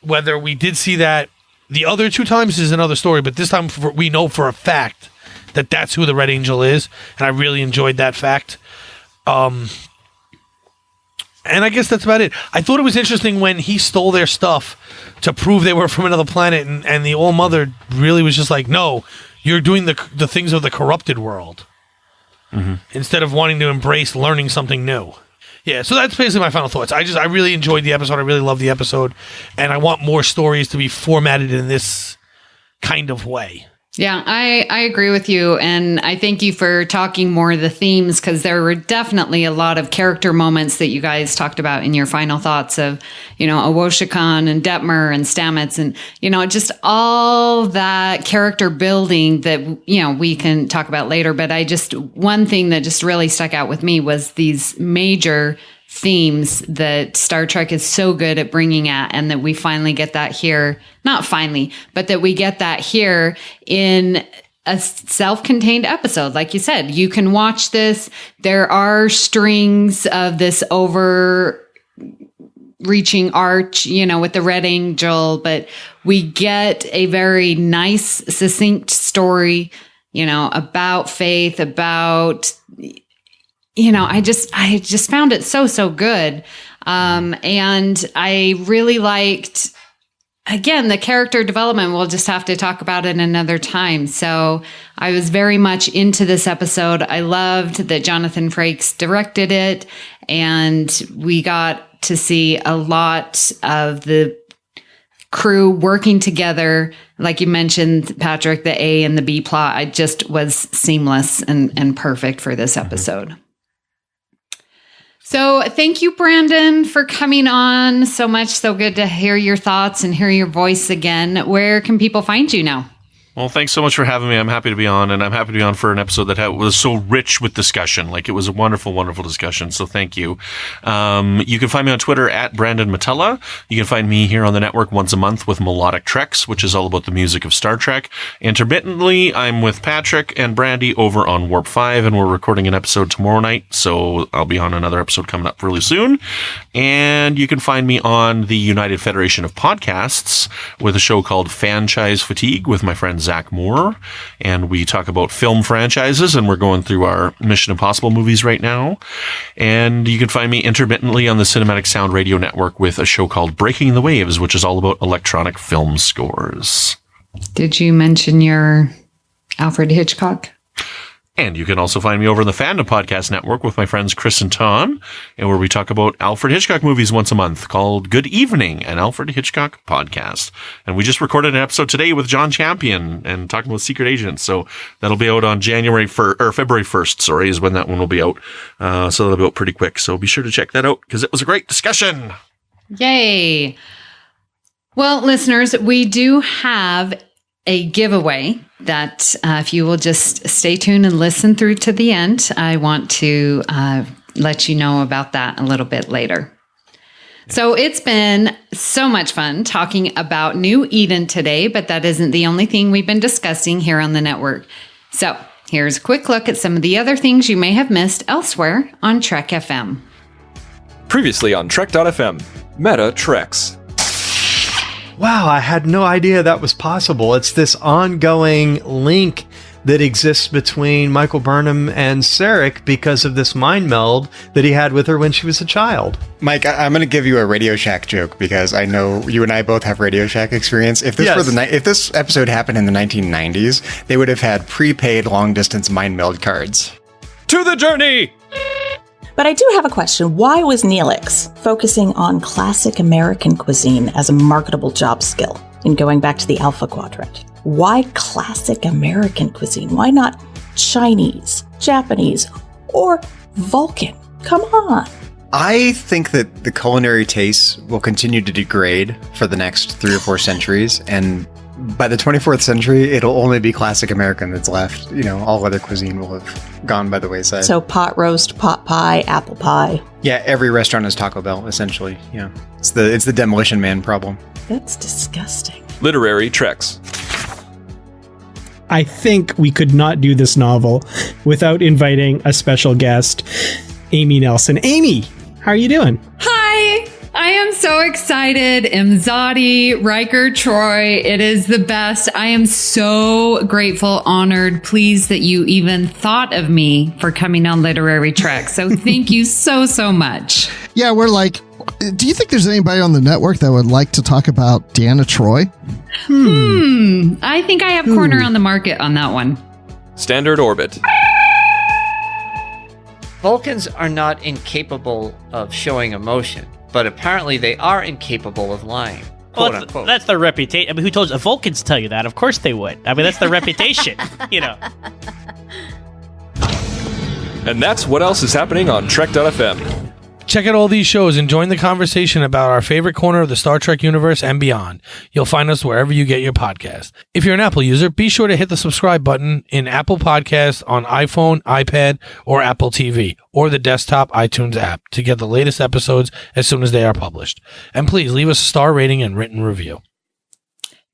Whether we did see that the other two times is another story, but this time we know for a fact that that's who the Red Angel is, and I really enjoyed that fact. And I guess that's about it. I thought it was interesting when he stole their stuff to prove they were from another planet, and the All Mother really was just like, no, you're doing the things of the corrupted world. Instead of wanting to embrace learning something new. Yeah, so that's basically my final thoughts. I really enjoyed the episode. I really love the episode. And I want more stories to be formatted in this kind of way. Yeah, I agree with you. And I thank you for talking more of the themes, because there were definitely a lot of character moments that you guys talked about in your final thoughts of, Owosekun and Detmer and Stamets and, just all that character building that, we can talk about later. But one thing that just really stuck out with me was these major themes that Star Trek is so good at bringing at, and that we finally get that here. Not finally, but that we get that here in a self-contained episode. Like you said, you can watch this. There are strings of this overreaching arch, with the Red Angel, but we get a very nice, succinct story, about faith, about, I just found it so good. And I really liked, again, the character development. We'll just have to talk about it another time. So I was very much into this episode. I loved that Jonathan Frakes directed it, and we got to see a lot of the crew working together. Like you mentioned, Patrick, the A and the B plot, I just was seamless and perfect for this episode. So thank you, Brandon, for coming on so much. So good to hear your thoughts and hear your voice again. Where can people find you now? Well, thanks so much for having me. I'm happy to be on, and I'm happy to be on for an episode that was so rich with discussion. Like, it was a wonderful, wonderful discussion, so thank you. You can find me on Twitter at Brandon-Mutala. You can find me here on the network once a month with Melodic Treks, which is all about the music of Star Trek. Intermittently, I'm with Patrick and Brandy over on Warp 5, and we're recording an episode tomorrow night, so I'll be on another episode coming up really soon. And you can find me on the United Federation of Podcasts with a show called Franchise Fatigue with my friend Zach Moore, and we talk about film franchises, and we're going through our Mission Impossible movies right now. And you can find me intermittently on the Cinematic Sound Radio Network with a show called Breaking the Waves, which is all about electronic film scores. Did you mention your Alfred Hitchcock? And you can also find me over in the Fandom Podcast Network with my friends Chris and Tom, and where we talk about Alfred Hitchcock movies once a month called Good Evening, an Alfred Hitchcock podcast. And we just recorded an episode today with John Champion and talking about Secret Agents. So that'll be out on February 1st, is when that one will be out. So that'll be out pretty quick. So be sure to check that out because it was a great discussion. Yay. Well, listeners, we do have a giveaway that if you will just stay tuned and listen through to the end, I want to let you know about that a little bit later. So it's been so much fun talking about New Eden today, but that isn't the only thing we've been discussing here on the network. So here's a quick look at some of the other things you may have missed elsewhere on Trek FM. Previously on Trek.fm, Meta Treks. Wow, I had no idea that was possible. It's this ongoing link that exists between Michael Burnham and Sarek because of this mind meld that he had with her when she was a child. Mike, I'm going to give you a Radio Shack joke because I know you and I both have Radio Shack experience. If this if this episode happened in the 1990s, they would have had prepaid long-distance mind meld cards. To the journey! But I do have a question. Why was Neelix focusing on classic American cuisine as a marketable job skill in going back to the Alpha Quadrant? Why classic American cuisine? Why not Chinese, Japanese, or Vulcan? Come on. I think that the culinary tastes will continue to degrade for the next 3 or 4 centuries, and by the 24th century, it'll only be classic American that's left. All other cuisine will have gone by the wayside. So pot roast, pot pie, apple pie. Yeah, every restaurant is Taco Bell, essentially. Yeah, it's the Demolition Man problem. That's disgusting. Literary Treks. I think we could not do this novel without inviting a special guest, Amy Nelson. Amy, how are you doing? Hi! I am so excited. Imzadi, Riker, Troy, it is the best. I am so grateful, honored, pleased that you even thought of me for coming on Literary Trek. So thank you so much. Yeah, we're like, do you think there's anybody on the network that would like to talk about Deanna Troi? I think I have corner on the market on that one. Standard Orbit. Vulcans are not incapable of showing emotion, but apparently they are incapable of lying. Quote unquote. That's their reputation. I mean, who told you? Vulcans tell you that. Of course they would. I mean, that's their reputation, And that's what else is happening on Trek.fm. Check out all these shows and join the conversation about our favorite corner of the Star Trek universe and beyond. You'll find us wherever you get your podcast. If you're an Apple user, be sure to hit the subscribe button in Apple Podcasts on iPhone, iPad, or Apple TV, or the desktop iTunes app to get the latest episodes as soon as they are published. And please leave us a star rating and written review.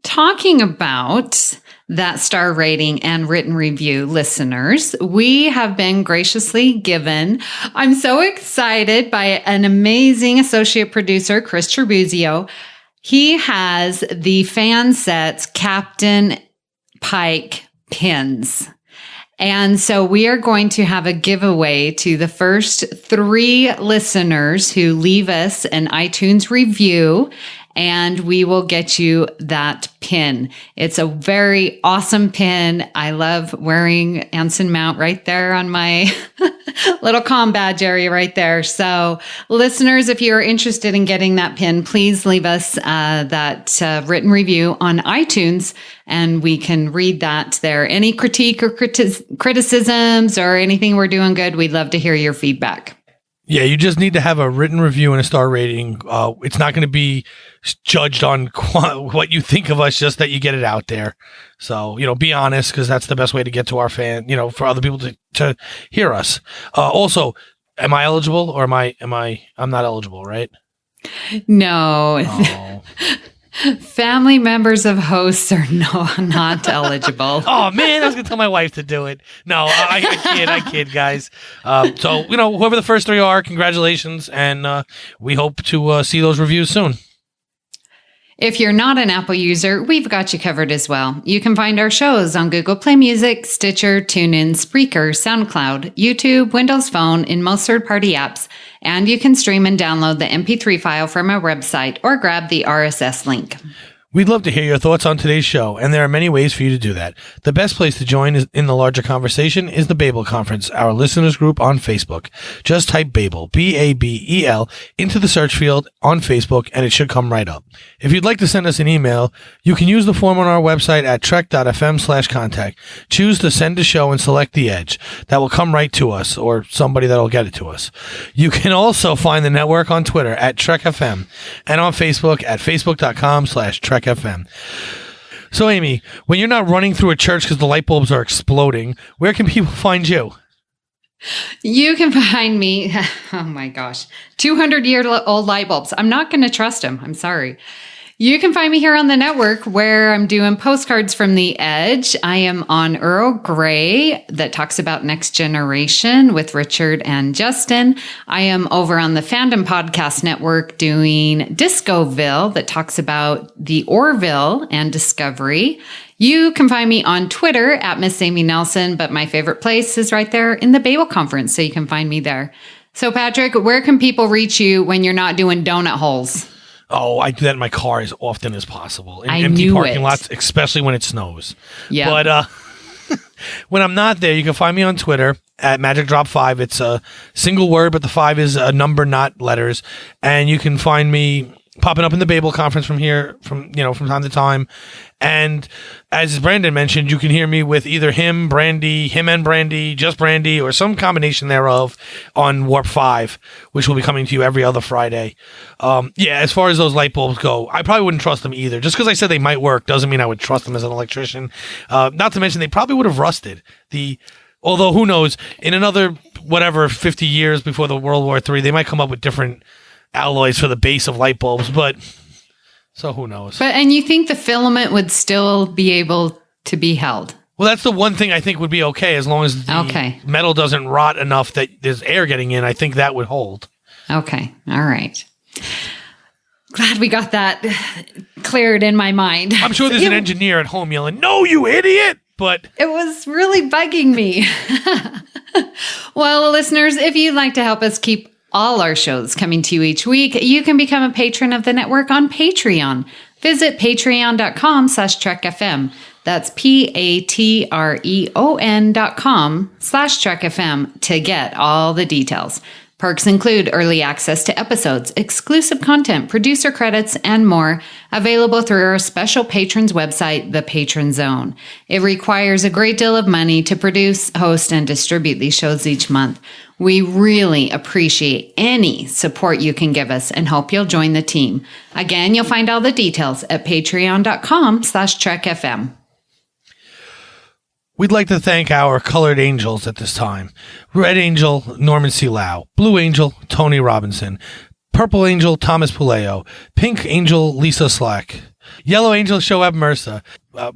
Talking about that star rating and written review, listeners, we have been graciously given. I'm so excited by an amazing associate producer, Chris Trabuzio. He has the fan sets Captain Pike pins. And so we are going to have a giveaway to the first 3 listeners who leave us an iTunes review, and we will get you that pin. It's a very awesome pin. I love wearing Anson Mount right there on my little comm badge area right there. So listeners, if you're interested in getting that pin, please leave us that written review on iTunes, and we can read that there. Any critique or criticisms or anything we're doing good, we'd love to hear your feedback. Yeah, you just need to have a written review and a star rating. It's not going to be judged on what you think of us, just that you get it out there. So, be honest, because that's the best way to get to our fan, for other people to hear us. Also, am I eligible or I'm not eligible, right? No. Oh. Family members of hosts are not eligible. Oh man, I was gonna tell my wife to do it. No, I kid, guys. So whoever the first 3 are, congratulations, and we hope to see those reviews soon. If you're not an Apple user, we've got you covered as well. You can find our shows on Google Play Music, Stitcher, TuneIn, Spreaker, SoundCloud, YouTube, Windows Phone, in most third-party apps, and you can stream and download the MP3 file from our website or grab the RSS link. We'd love to hear your thoughts on today's show, and there are many ways for you to do that. The best place to join in the larger conversation is the Babel Conference, our listeners group on Facebook. Just type Babel, Babel, into the search field on Facebook, and it should come right up. If you'd like to send us an email, you can use the form on our website at trek.fm/contact. Choose to send a show and select the Edge. That will come right to us, or somebody that'll get it to us. You can also find the network on Twitter at TrekFM, and on Facebook at facebook.com/TrekFM. So, Amy, when you're not running through a church because the light bulbs are exploding, where can people find you? You can find me, oh my gosh, 200-year-old light bulbs. I'm not going to trust them. I'm sorry. You can find me here on the network where I'm doing postcards from the Edge. I am on Earl Grey that talks about Next Generation with Richard and Justin. I am over on the Fandom Podcast Network doing Discoville that talks about the Orville and Discovery. You can find me on Twitter at Miss Amy Nelson, but my favorite place is right there in the Babel Conference, so you can find me there. So, Patrick, where can people reach you when you're not doing donut holes? Oh, I do that in my car as often as possible. In I empty knew parking it. lots, especially when it snows. Yeah. But when I'm not there, you can find me on Twitter at MagicDrop5. It's a single word, but the 5 is a number, not letters. And you can find me popping up in the Babel Conference from time to time. And as Brandon mentioned, you can hear me with either him and Brandy, just Brandy, or some combination thereof on Warp 5, which will be coming to you every other Friday. As far as those light bulbs go, I probably wouldn't trust them either. Just because I said they might work doesn't mean I would trust them as an electrician. Not to mention they probably would have rusted. Although who knows, in another 50 years before the World War III, they might come up with different alloys for the base of light bulbs, but so who knows? And you think the filament would still be able to be held? Well, that's the one thing I think would be okay, as long as the metal doesn't rot enough that there's air getting in. I think that would hold. Okay. All right. Glad we got that cleared in my mind. I'm sure there's an engineer at home yelling, "No, you idiot!" But it was really bugging me. Well, listeners, if you'd like to help us keep all our shows coming to you each week, you can become a patron of the network on Patreon. Visit patreon.com/TrekFM. That's patreon.com/TrekFM to get all the details. Perks include early access to episodes, exclusive content, producer credits, and more, available through our special patrons website, The Patron Zone. It requires a great deal of money to produce, host, and distribute these shows each month. We really appreciate any support you can give us and hope you'll join the team. Again, you'll find all the details at patreon.com/trekfm. We'd like to thank our colored angels at this time. Red Angel, Norman C. Lau. Blue Angel, Tony Robinson. Purple Angel, Thomas Puleo. Pink Angel, Lisa Slack. Yellow Angel, Shoaib Mirza.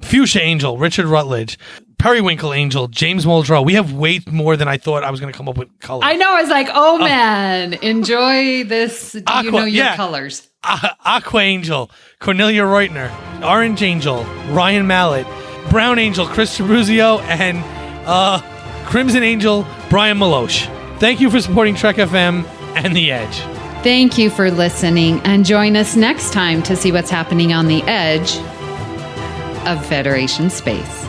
Fuchsia Angel, Richard Rutledge. Periwinkle Angel, James Muldrow. We have way more than I thought I was going to come up with colors. I know. I was like, oh man, enjoy this. Do you know your colors? Aqua Angel, Cornelia Reutner. Orange Angel, Ryan Mallett. Brown Angel, Chris Tribuzio, and Crimson Angel, Brian Maloche. Thank you for supporting Trek FM and The Edge. Thank you for listening, and join us next time to see what's happening on the edge of Federation space.